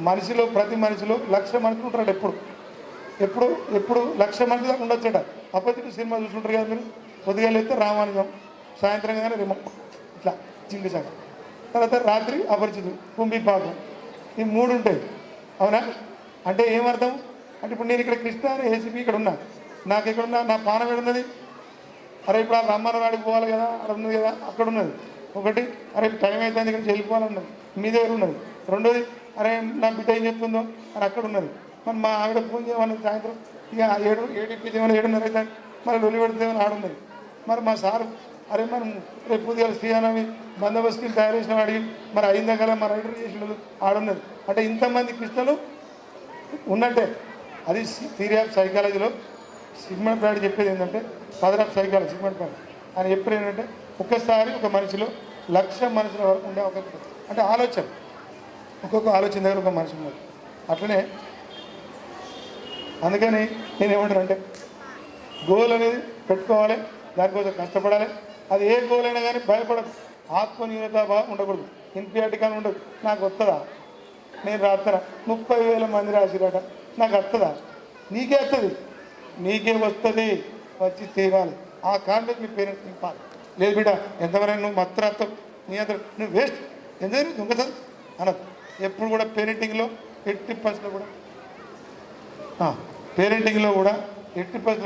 మనిషిలో ప్రతి మనిషిలో 1,00,000 మనుషులు ఉంటాడు. ఎప్పుడు 1,00,000 మంది దాకా ఉండొచ్చట. అప్పటికి సినిమా చూసుకుంటారు కదా మీరు. పొద్దుగా వెళ్తే రామానుజం, సాయంత్రం కానీ రిమో, ఇట్లా చింగుచాక, తర్వాత రాత్రి అపరిచితుడు, కుంభిపాకం, ఈ 3 ఉంటాయి. అవునా? అంటే ఏమర్థం అంటే, ఇప్పుడు నేను ఇక్కడ కృష్ణ అని ఏసీపీ ఇక్కడ ఉన్నా, నాకు ఎక్కడున్నా నా పానం ఎక్కడున్నది? అరే ఇప్పుడు ఆ రమ్మన్న వాడికి పోవాలి కదా, అక్కడ ఉన్నది కదా, అక్కడ ఉన్నది ఒకటి. అరే టైం అయితే ఇక్కడ వెళ్ళిపోవాలన్నది మీ దగ్గర ఉన్నది. రెండోది, అరే నా బిడ్డ ఏం చెప్తుందో అని అక్కడ ఉన్నది. మరి మా ఆవిడ ఫోన్ చేయమన్నది సాయంత్రం, ఇక 7 ఇప్పించేమని 7:30 అయితే మళ్ళీ లొలి పెడితేమని ఆడున్నది. మరి మా సారు, అరే మనం రేపు పొద్దుగా శ్రీయానవి బందోబస్తుకి తయారు చేసిన వాడికి మరి అయిందా కదా మన రైడర్ చేసిన ఆడున్నది. అంటే ఇంతమంది కృష్ణలు ఉన్నట్టే. అది థియరీ ఆఫ్ సైకాలజీలో సిగ్మండ్ ఫ్రాయిడ్ చెప్పేది ఏంటంటే, father of psychology Sigmund Freud ఆయన చెప్పేది ఏంటంటే, ఒక్కసారి ఒక మనిషిలో 1,00,000 మనుషుల వరకు ఉండే ఒక అంటే ఆలోచన, ఒక్కొక్క ఆలోచన దగ్గర ఒక మనిషి ఉన్నది. అట్లనే అందుకని నేను ఏమంటానంటే, గోల్ అనేది పెట్టుకోవాలి, దానికోసం కష్టపడాలి. అది ఏ గోల్ అయినా కానీ భయపడదు, ఆత్మన్యూనతాభావం ఉండకూడదు, ఇన్ఫీరియారిటీ కానీ ఉండదు. నాకు వస్తుందా, నేను రాస్తారా, 30,000 మంది రాసిరాట, నాకు వస్తుందా? నీకే వస్తుంది, నీకే వస్తుంది, వచ్చి తీరాలి. ఆ కాన్ఫిడెన్స్ మీ పేరెంట్స్ నింపాలి. లేదు బిడ్డ ఎంతవరకు నువ్వు మత్తు రాస్తావు, నీ అంత నువ్వు వేస్ట్, ఎందుకు దొంగతావు అనదు. ఎప్పుడు కూడా పేరెంటింగ్లో 80%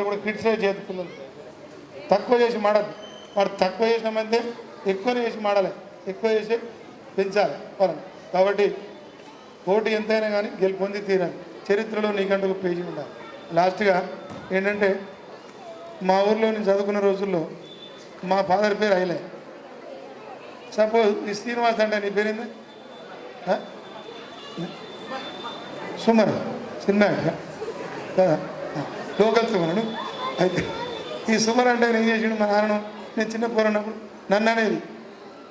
కూడా క్రిటిసైజ్ చేయదు. పిల్లలు తక్కువ చేసి మాడద్దు. వాడు తక్కువ చేసిన మధ్య ఎక్కువనే చేసి మాడాలి, ఎక్కువ చేసి పెంచాలి వాళ్ళని. కాబట్టి పోటీ ఎంతైనా కానీ గెలుపొంది తీరాలి. చరిత్రలో నీకంటూ ఒక పేజీ ఉండాలి. లాస్ట్గా ఏంటంటే, మా ఊర్లో నేను చదువుకున్న రోజుల్లో మా ఫాదర్ పేరు అయిలే. సపోజ్ ఈ శ్రీనివాస్ అంటే నీ పేరేంది? సుమన్, సినిమా కదా, లోకల్ సుమను. అయితే ఈ సుమన్ అంటే ఏం చేసిండు, మా నాన్నను నేను చిన్న పోరన్నప్పుడు నన్ను అనేది,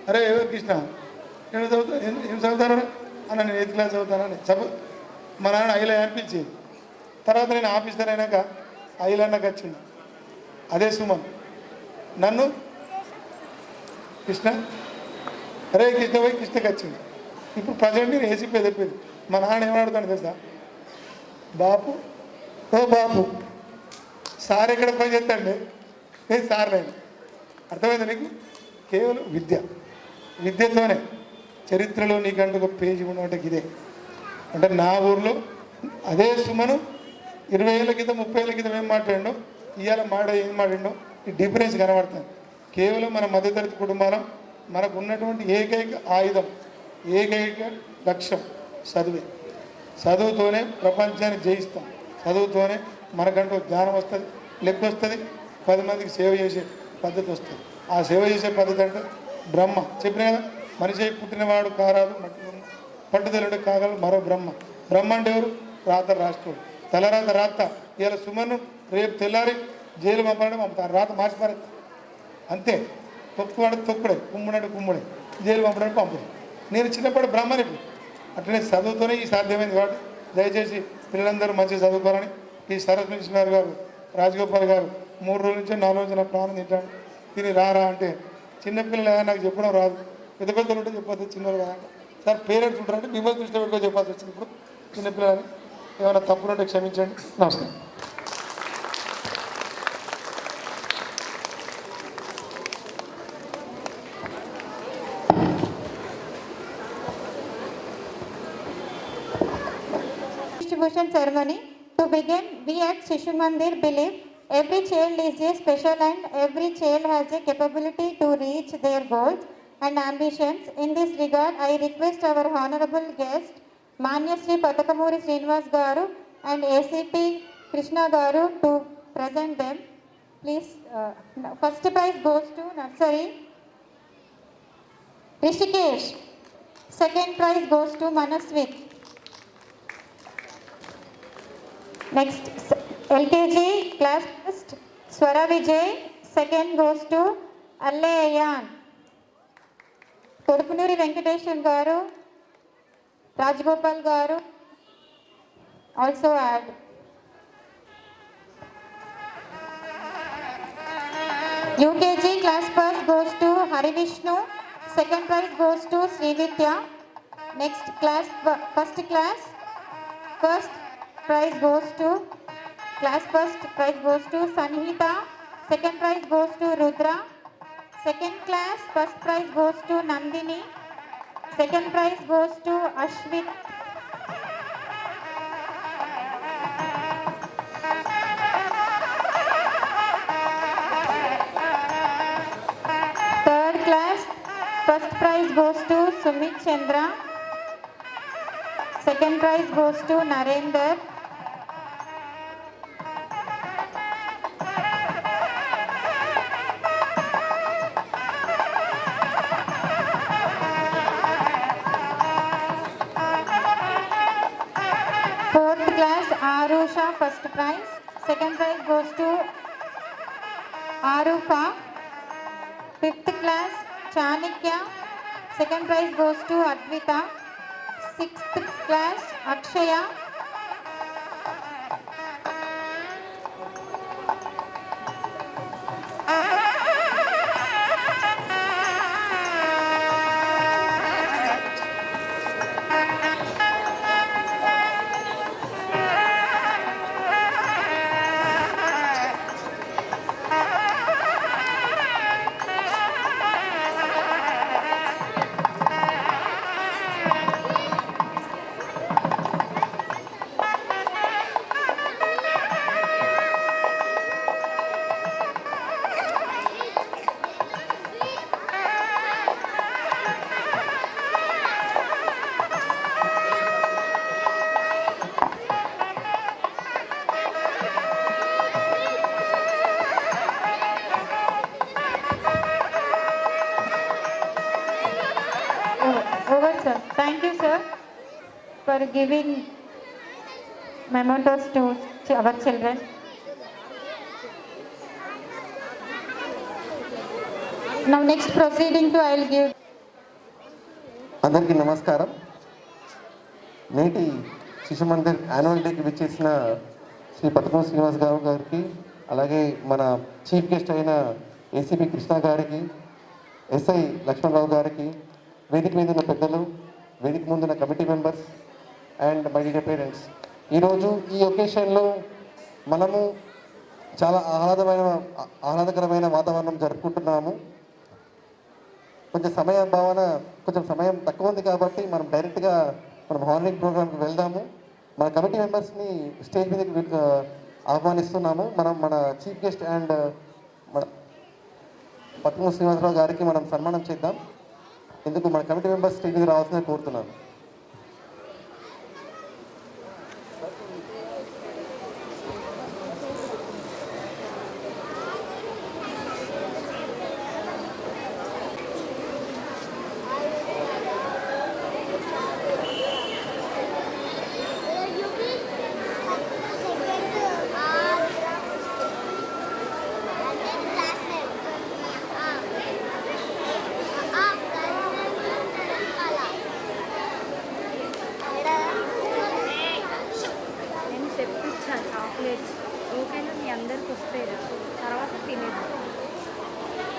అరే ఎవరు కృష్ణ నేను చదువుతా, ఏం చదువుతాను అన్న, నేను 8th క్లాస్ చదువుతానని. సపోజ్ మా నాన్న ఐలా అనిపించేది. తర్వాత నేను ఆఫీసర్ అయినాక ఐలన్నకు వచ్చింది, అదే సుమన్. నన్ను కృష్ణ, అరే కృష్ణ పోయి కృష్ణకి వచ్చింది. ఇప్పుడు ప్రజెంట్ నేను ఏసీపీ చెప్పేది. మా నాన్న ఏమడుతాను తెలుసా, బాపు ఓ బాపు, సార్ ఎక్కడ పని చేస్తాండి, నేను సార్ నేను. అర్థమైంది నీకు? కేవలం విద్యతోనే చరిత్రలో నీకంటూ ఒక పేజీ ఉండమంటే ఇదే. అంటే నా ఊర్లో అదే సుమను 20 ఏళ్ళ క్రితం 30 ఏళ్ళ క్రితం ఏం మాట్లాడిండో, ఇవాళ ఏం మాట్లాడిండో ఈ డిఫరెన్స్ కనబడుతుంది. కేవలం మన మధ్యతరగతి కుటుంబాల మనకు ఉన్నటువంటి ఏకైక ఆయుధం, ఏకైక లక్ష్యం చదువే. చదువుతోనే ప్రపంచాన్ని జయిస్తాం. చదువుతోనే మనకంటూ జ్ఞానం వస్తుంది, లెక్క వస్తుంది, 10 మందికి సేవ చేసే పద్ధతి వస్తుంది. ఆ సేవ చేసే పద్ధతి అంటే బ్రహ్మ చెప్పిన కదా, మనిషి పుట్టినవాడు కారాలు పట్టుదలుడు కాగలడు మరో బ్రహ్మ. బ్రహ్మ అంటే ఎవరు? రాత రాష్ట్రుడు. తలరాత రాత. ఇలా సుమన్ను రేపు తెల్లారి జైలు పంపాలంటే పంపుతాను, రాత మార్చిపారు అంతే. తొక్కుడు తొక్కుడే, కుమ్ముడంటే కుమ్ముడే, జైలు పంపడానికి పంపుతాను. నేను చిన్నప్పుడు బ్రహ్మని. అట్లనే చదువుతూనే ఈ సాధ్యమైంది కాబట్టి దయచేసి పిల్లలందరూ మంచిగా చదువుకోవాలని ఈ శరత్ మిషనర్ గారు, రాజగోపాల్ గారు 3 రోజుల నుంచి 4 రోజుల ప్రాణం తింటాడు. తిని రారా అంటే చిన్నపిల్లలు నాకు చెప్పడం రాదు, పెద్ద పెద్దలు ఉంటే చెప్పొద్దు, చిన్నలు కదా సార్ పేరెంట్స్ ఉంటారంటే మిమ్మల్ని దృష్టిలో పెట్టుకో చెప్పాల్సి వచ్చింది. ఇప్పుడు చిన్నపిల్లలని ఏమైనా తప్పులుంటే క్షమించండి. నమస్కారం.
Distribution ceremony. To begin, we at Shishu Mandir believe every child is a special and every child has a capability to reach their goals and ambitions. In this regard, I request our honorable guest, Manya Sri Patakamuri Srinivas Garu and ACP Krishna Garu to present them. Please, first prize goes to Nursery Rishikesh. Second prize goes to Manaswit. Next, LKG class first, Swara Vijay. Second goes to Alle Ayan. Kodukunuri Venkateshwar Garu, Rajgopal Garu also add. UKG class first goes to Hari Vishnu. Second prize goes to Srividya. Next class, first class, first prize goes to class first prize goes to Sanhita. Second prize goes to Rudra. Second class first prize goes to Nandini. Second prize goes to Ashwit. Third class first prize goes to Sumit Chandra. Second prize goes to Narendra. Fourth class Arusha first prize. Second prize goes to Arufa. Fifth class Chanakya. Second prize goes to Advita. Sixth class Akshaya. Over, sir. Thank you, sir, for giving mementos to our children. Now, next proceeding to I will give.
అందరికీ నమస్కారం. నేటి శిశు Mandir annual డేకి విచ్చేసిన శ్రీ పతకం శ్రీనివాస్ గారికి, అలాగే మన చీఫ్ గెస్ట్ అయిన ఏసీపీ కృష్ణ గారికి, ఎస్ఐ లక్ష్మణరావు గారికి, వేదిక మీద ఉన్న పెద్దలు, వేదిక ముందున్న committee members and my dear parents, ఈరోజు ఈ ఒకేషన్లో మనము చాలా ఆహ్లాదకరమైన వాతావరణం జరుపుకుంటున్నాము. కొంచెం సమయం తక్కువ ఉంది కాబట్టి మనం డైరెక్ట్గా మనం హార్నింగ్ ప్రోగ్రామ్కి వెళ్దాము. మన కమిటీ మెంబర్స్ని స్టేజ్ మీదకి ఆహ్వానిస్తున్నాము. మన చీఫ్ గెస్ట్ అండ్ మన పద్మ శ్రీనివాసరావు గారికి మనం సన్మానం చేద్దాం. ఇందుకు మన కమిటీ మెంబర్స్ స్టేజ్ మీద రావాల్సిందిగా కోరుతున్నాను.
నేను తెప్పించా చాక్లెట్స్ ఓకేనా, మీ అందరికి వస్తాయి తర్వాత తినేది.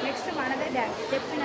నెక్స్ట్ మనదే డ్యాన్స్ చెప్పిన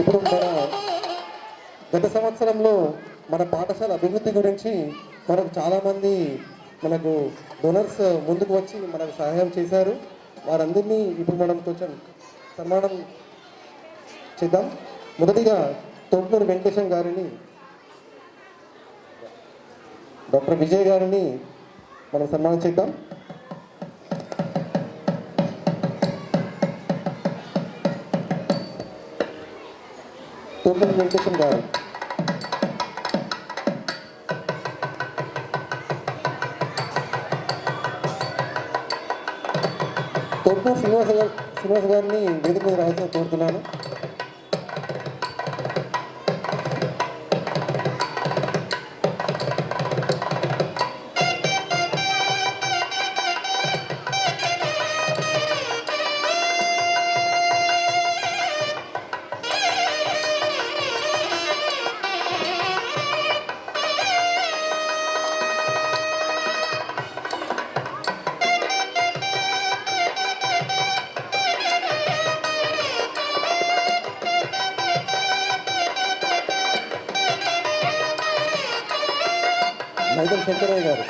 ఇప్పుడు గత సంవత్సరంలో మన పాఠశాల అభివృద్ధి గురించి మనకు చాలామంది మనకు డోనర్స్ ముందుకు వచ్చి మనకు సహాయం చేశారు. వారందరినీ ఇప్పుడు మనం కొంచెం సన్మానం చేద్దాం. మొదటిగా తోట్నూరు వెంకటేశం గారిని, డాక్టర్ విజయ్ గారిని మనం సన్మానం చేద్దాం. తోట్నూరు వెంకటేశం గారు, తోట్నూరు శ్రీనివాస గారిని వేదిక మీద రావాల్సిన కోరుతున్నాను. సైదల్ శంకరయ్య గారు.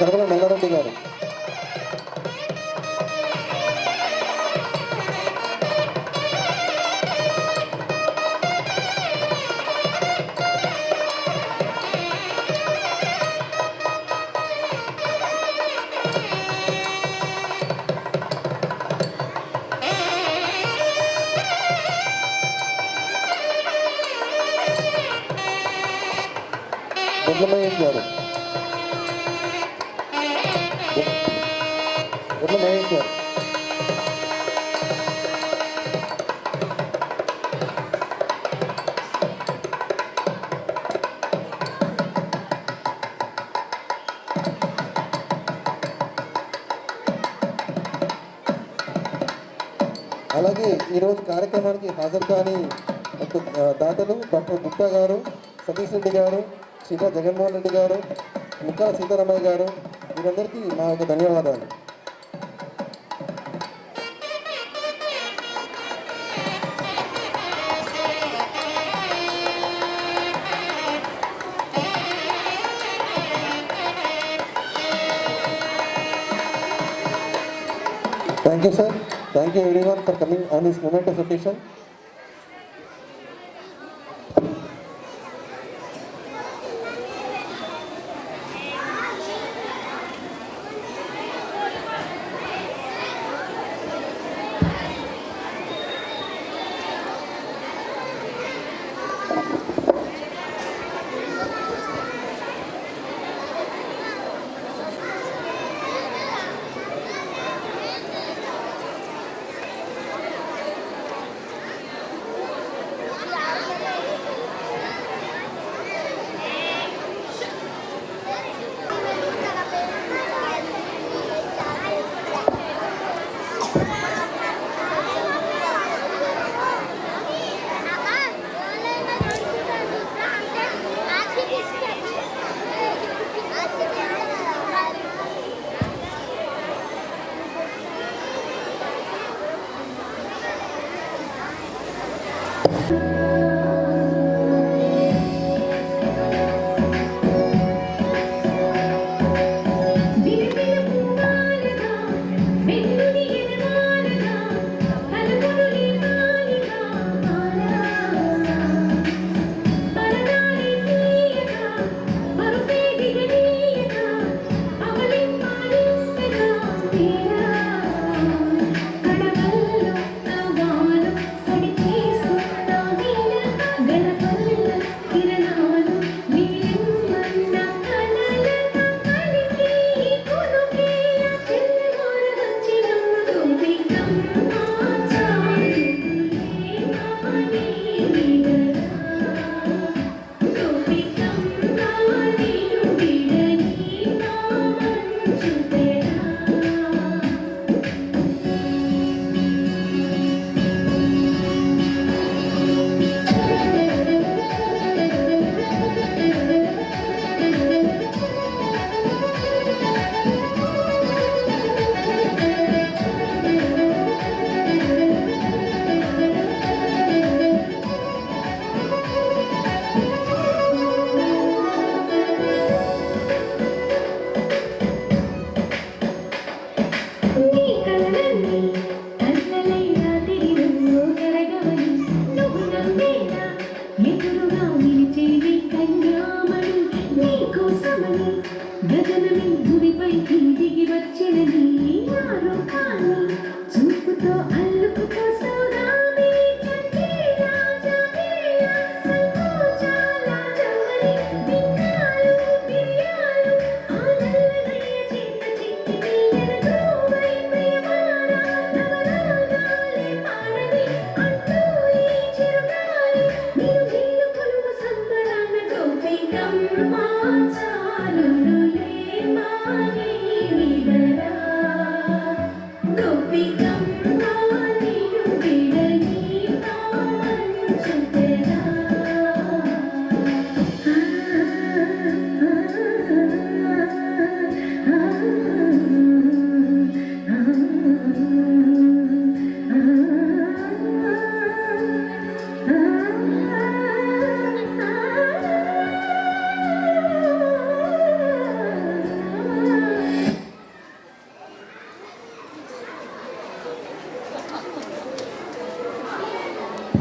కడపల మల్లారెడ్డి గారు. దొడ్ల మహేష్ గారు. దొడ్ల మహేష్ గారు. అలాగే ఈరోజు కార్యక్రమానికి హాజరు కాని దాతలు డాక్టర్ గుప్తా గారు, సతీష్ రెడ్డి గారు, సీతా జగన్మోహన్ రెడ్డి గారు, ముక్కాల సీతారామయ్య గారు, వీరందరికీ మా యొక్క ధన్యవాదాలు. Thank you, sir. Thank you everyone for coming on this momentous occasion.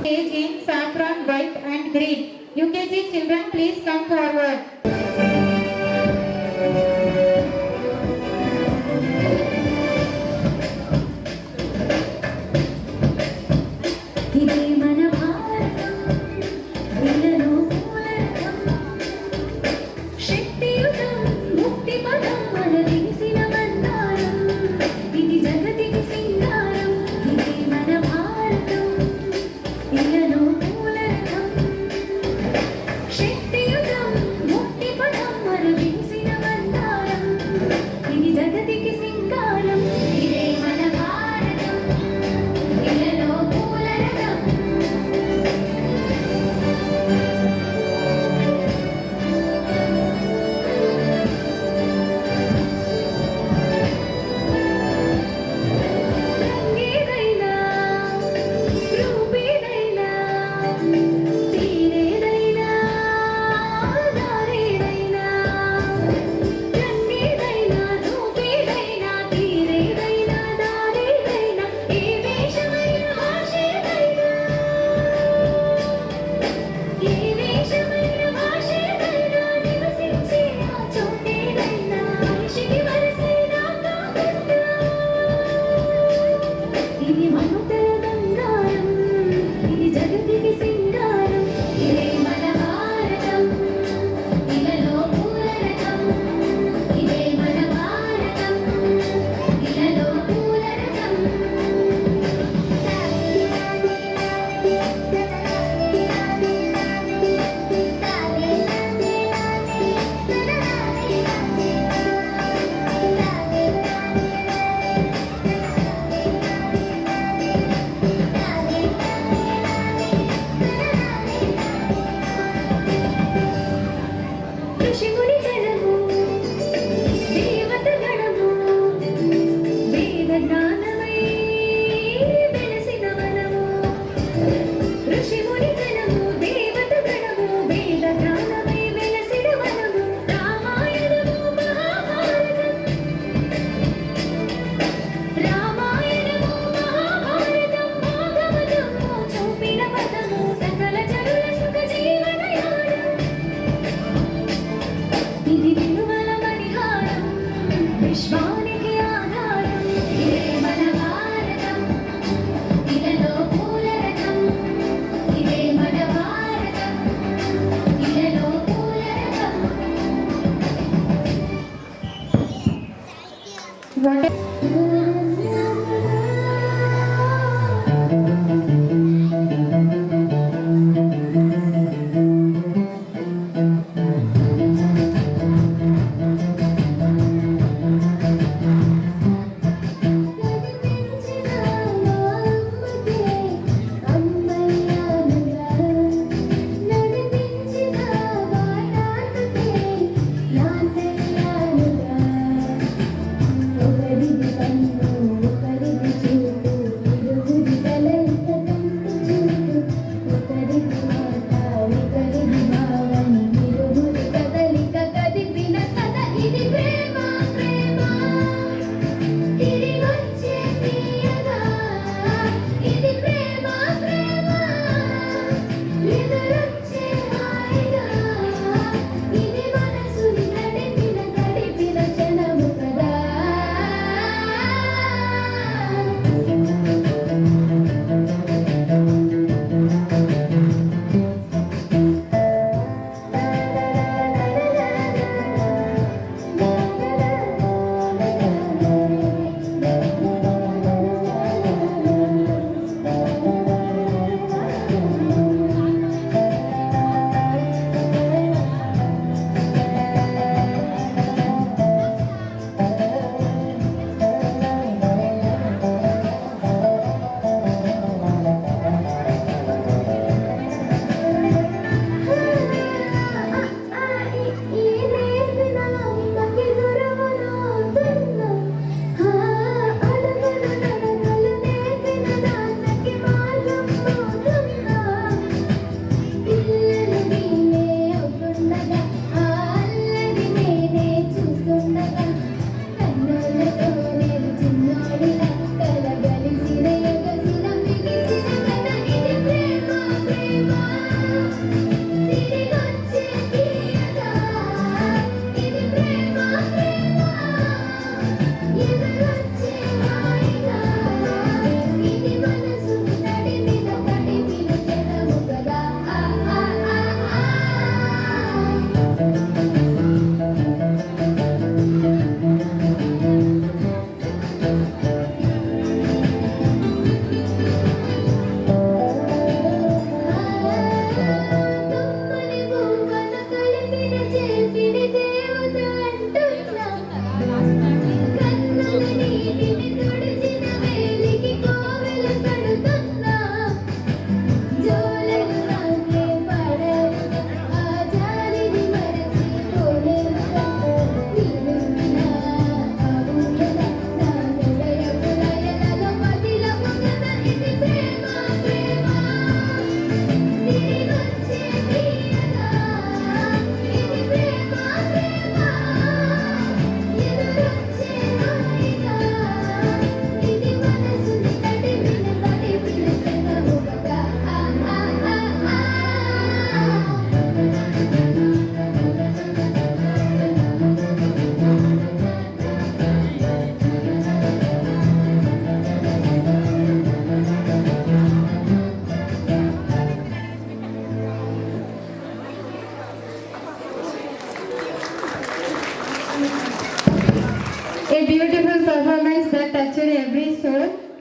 Stage in saffron, white and green. UKG children, please come forward.
ఇదే మన భారతం ఇళ్ళలో పూలరథం శక్తియుతం ముక్తి పదం మన తెలిసిన మందారం ఇది జగతికి సింగారం ఇదే మన భారతం ఇళ్ళలో పూలరథం శక్తియుతం ముక్తి పదం మన తెలిసిన మందారం ఇది జగతికి సింగారం ఇదే మన భారతం ఇళ్ళలో పూలరథం రంగేదైనా రూపేదైనా తీరేదైనా దారేదైనా రంగేదైనా రూపేదైనా తీరేదైనా దారేదైనా ఏ వేషమైన భాషేదైనా ఏ వేషమైన భాషేదైనా నివసించే ఆ చోటేదైనా మనిషికి వరసైనా కాకుండా ఇది మమతల బంగారం ఇది జగతికి సింగారం ఇదే మన భారతం ఇలలో పూలరథం ఇదే మన భారతం ఇలలో పూలరథం ఋషిముని జనము దేవత గణము వేద జ్ఞానమై వెలసిన వనము ఋషిముని జనము దేవత గణము వేద జ్ఞానమై వెలసిన వనము రామాయణము మహాభారతం రామాయణము మహాభారతం భాగవతము చూపిన పదము సకల జనుల సుఖ జీవనయానం ఇది విలువల పరిహారం విశ్వానికి ఆధారం ఇదే మన భారతం ఇలలో పూలరథం ఇదే మన భారతం ఇలలో పూలరథం నడిపించిన మా అమ్మకే అమ్మయ్యానుగా నడిపించిన మా నాన్నకే నాన్నయ్యానుగా ఒకరిది కన్ను ఒకరిది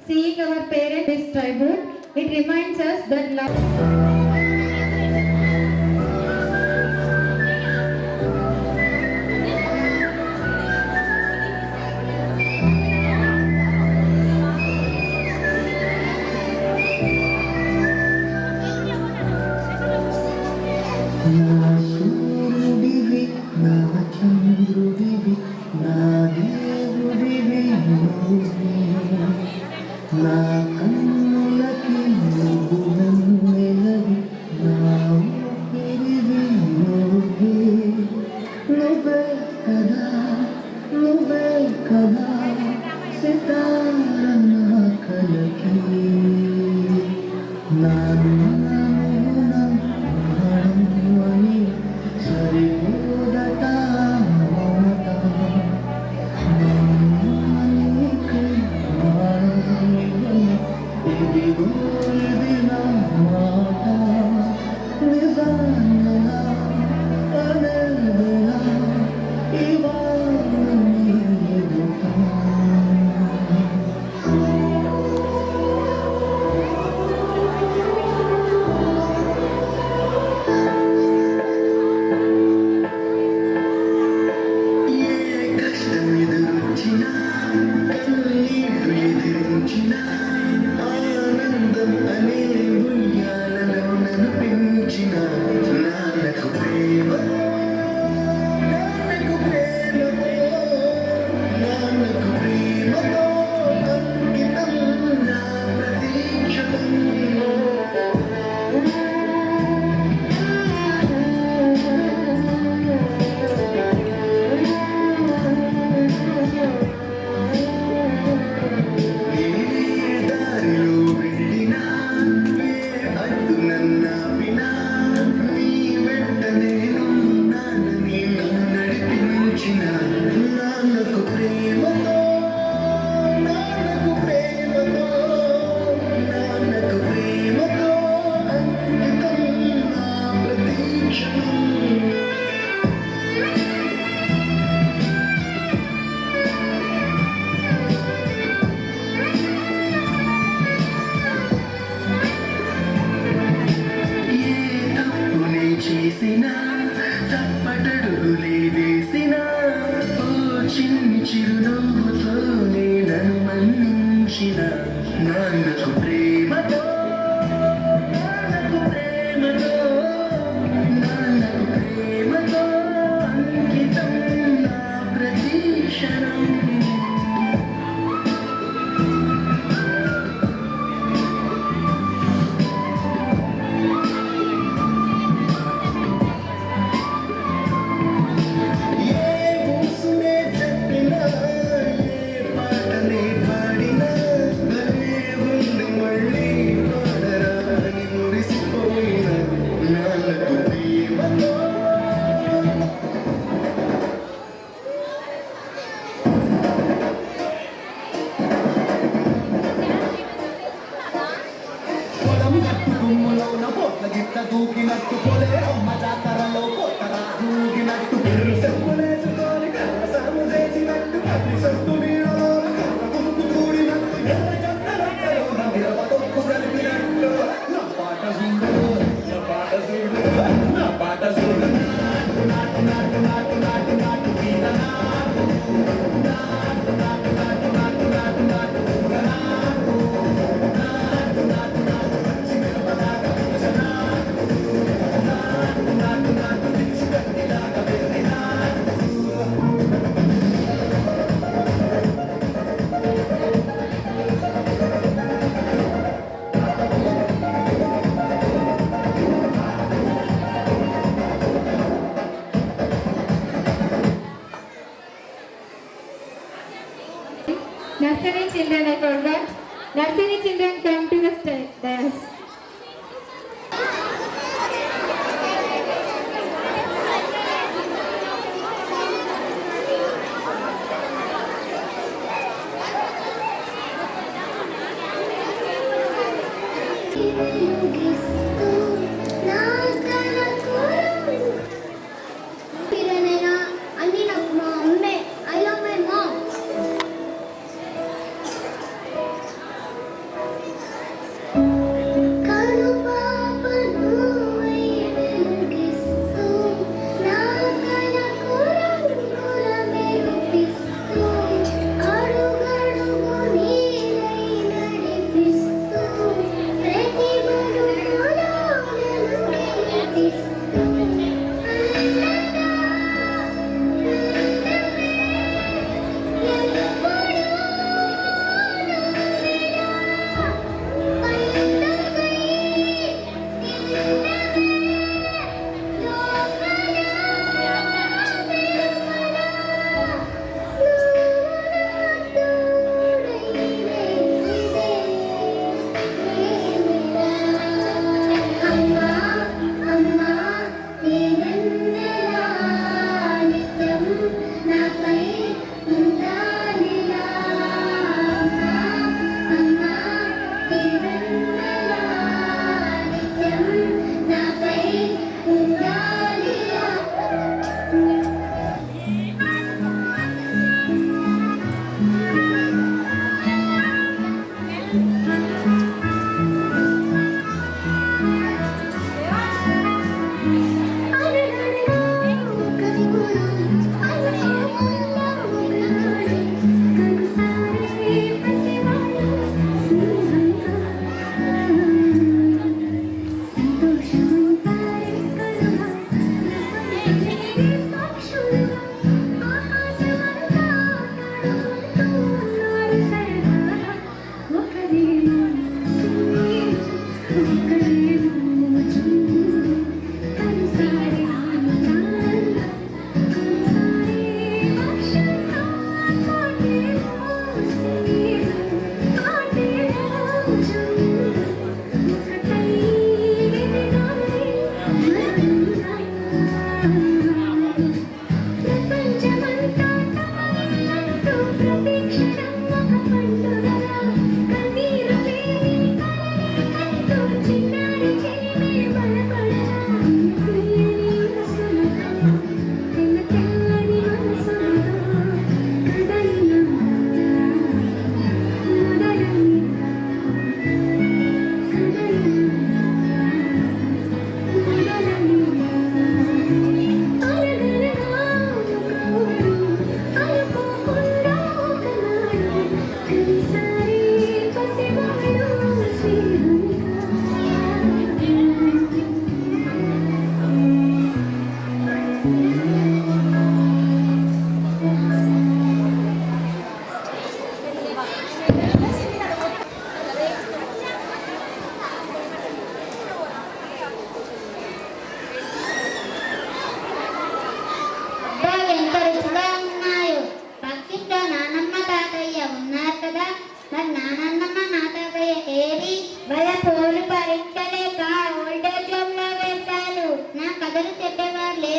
seeing our parents this tribute, it reminds us that love.
నా సూర్యుడివి నా చంద్రుడివి నా దేవుడివి నువ్వే నా కన్నులకి నువ్వు నన్నెలవి నా ఊపిరివి నువ్వే నువ్వే కదా సితార నా కలకి నా మౌనమని సరిపోదట మమత నానికై మానవని ఇదిగో ఇది నా మాట నిజంగా అనేదినా ఇవాళ నీ ఎదుట చేసినా తప్పటడుగులే వేసినా ఓ చిన్ని చిరునవ్వుతోనే నన్ను మన్నించిన నాన్నకు ప్రేమతో అంకితం నా ప్రతి క్షణం దూకినట్టు పొలే అమ్మ జాతరలో కొత్తగా దూకినట్టు చెప్పులేసుకొని కర్రసాము చేసినట్టు అగ్ని సత్తు నీడలో కర్ర కూడినట్టు ఎర్ర జొన్నలో విరవతొక్కు కలిపినట్టు నా పాట చూడు నా పాట చూడు నా పాట చూడు నాటు నాటు నాటు నాటు నాటు వీణ నాటు నాటు నాటు నాటు నాటు నాటు నాటు పూల నాటు నాటు నాటు నాటు పచ్చి మిరపలాగా
Nursery children are forgot. Nursery children come to the dance.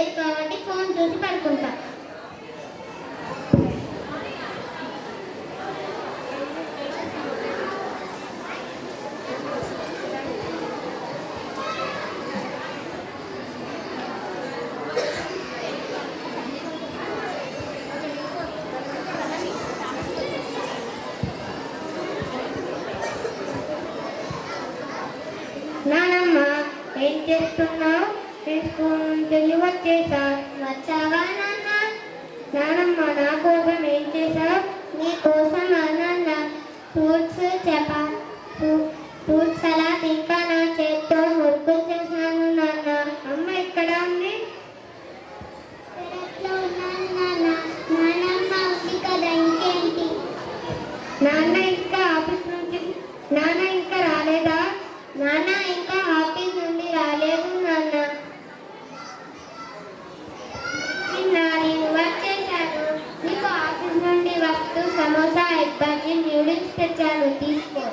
లేదు కాబట్టి ఫోన్ చూసి పడుకుంటా. నానమ్మ ఏం చేస్తున్నావు? నేను స్కూల్ నుంచి వెళ్ళి వచ్చేసా. వచ్చావా నాన్న? నానమ్మ నా కోసం ఏం చేశావు? నీ కోసం నాన్న ఫ్రూట్స్ ఫ్రూట్స్ సలాడ్ ఇంకా నా చేత్తో మురుకులు చేశాను నాన్న. అమ్మ ఎక్కడ ఉంది? నానమ్మ ఉంది కదా, ఇంకేంటి? నాన్న ఇంకా రాలేదా? నాన్న ఇంకా ఆఫీస్ నుండి రాలేదు నాన్న. నేను వచ్చేసాను. నీకు ఆఫీస్ నుండి వస్తూ సమోసా, ఎగ్ బజ్జీ, న్యూడిల్స్ తెచ్చాను, తీసుకో.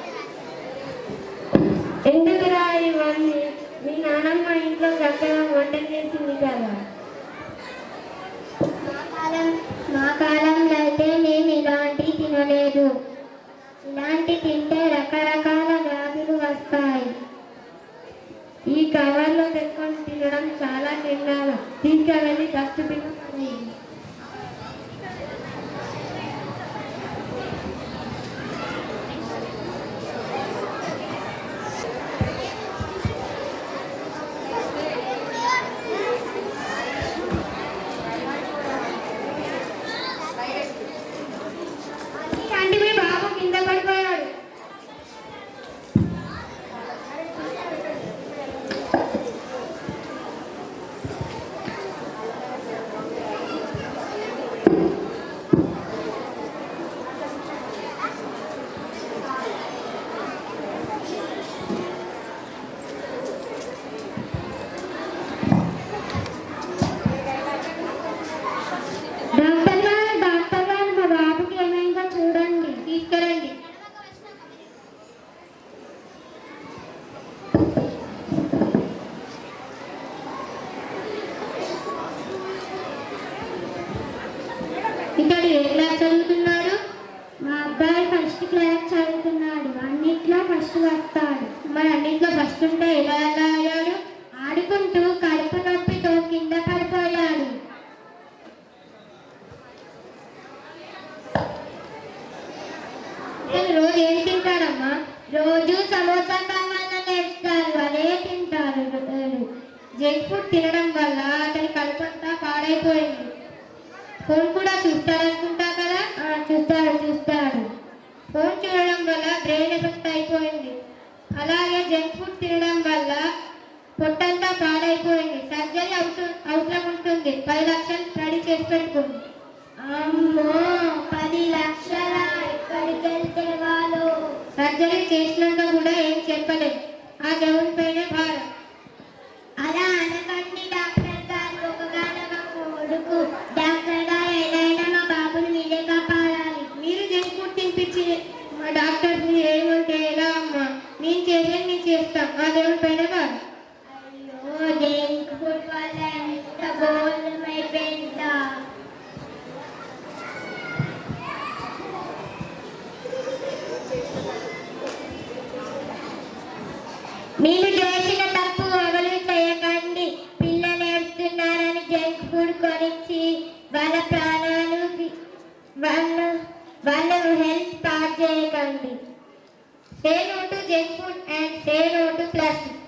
ఎందుకురా ఇవన్నీ? మీ నానమ్మ ఇంట్లో చక్కగా వంట చేసింది కదా. మా కాలంలో అయితే నేను ఇలాంటివి తినలేదు. ఇలాంటి తింటే రకరకాల వ్యాధులు వస్తాయి. ఈ కవర్లో పెట్టుకొని తినడం చాలా తిన్నాను. తీసుకెళ్ళి డస్ట్బిన్ పడేయండి. అంటే మీ బాబు కింద పడిపోయాడు. డాక్టర్ గారు మా బాబుకి ఏమైందో చూడండి, తీసుకురండి. ఇతడు ఏ క్లాస్ చదువుతున్నాడు? మా అబ్బాయి ఫస్ట్ క్లాస్ చదువుతున్నాడు. అన్నిట్లో ఫస్ట్ వస్తాడు. మరి అన్నిట్లో ఫస్ట్ ఉంటే ఎలా అయ్యాడు? ఆడుకుంటూ కడుపు నొప్పితో కింద పడిపోయాడు. రోజు ఏం తింటాడమ్మా? రోజు సమోసా కావాలని నేర్పుతారు, అదే తింటారు. జంక్ ఫుడ్ తినడం వల్ల అతని కడుపంతా పాడైపోయింది. ఫోన్ కూడా చూస్తాడనుకుంటా కదా. చూస్తాడు. ఫోన్ చూడడం వల్ల బ్రెయిన్ ఎఫెక్ట్ అయిపోయింది. అలాగే జంక్ ఫుడ్ తినడం వల్ల పొట్టంతా పాడైపోయింది. సర్జరీ అవసరం ఉంటుంది. 10 లక్షలు రెడీ చేసి పెట్టుకోండి. అమ్మో, 10 లక్షల? ఎక్కడికి వెళ్తే వాళ్ళు? సర్జరీ చేసినాక కూడా ఏం చెప్పలేదు. ఆ దేవుని పైనే భారం. అలా అనకండి డాక్టర్ గారు. ఒకగానొక కొడుకు. డాక్టర్ గారు ఏదైనా మా బాబుని మీరే కాపాడాలి. మీరు జంక్ ఫుడ్ తినిపించి మా డాక్టర్స్ ఏమంటే ఎలా అమ్మా? నేను చేసేది నేను చేస్తాం. ఆ దేవుని పైన భారం. అయ్యో, జంక్ ఫుడ్ వల్ల ఎంత ఘోరం అయిపోయిందా? మీరు చేసిన తప్పు ఎవరు చేయకండి. పిల్లలు ఏడుస్తున్నారని జంక్ ఫుడ్ కొనిచ్చి వాళ్ళ ప్రాణాలు వాళ్ళ హెల్త్ పాడు చేయకండి. Say no to junk food and say no to plastic.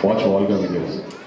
watch Volga videos.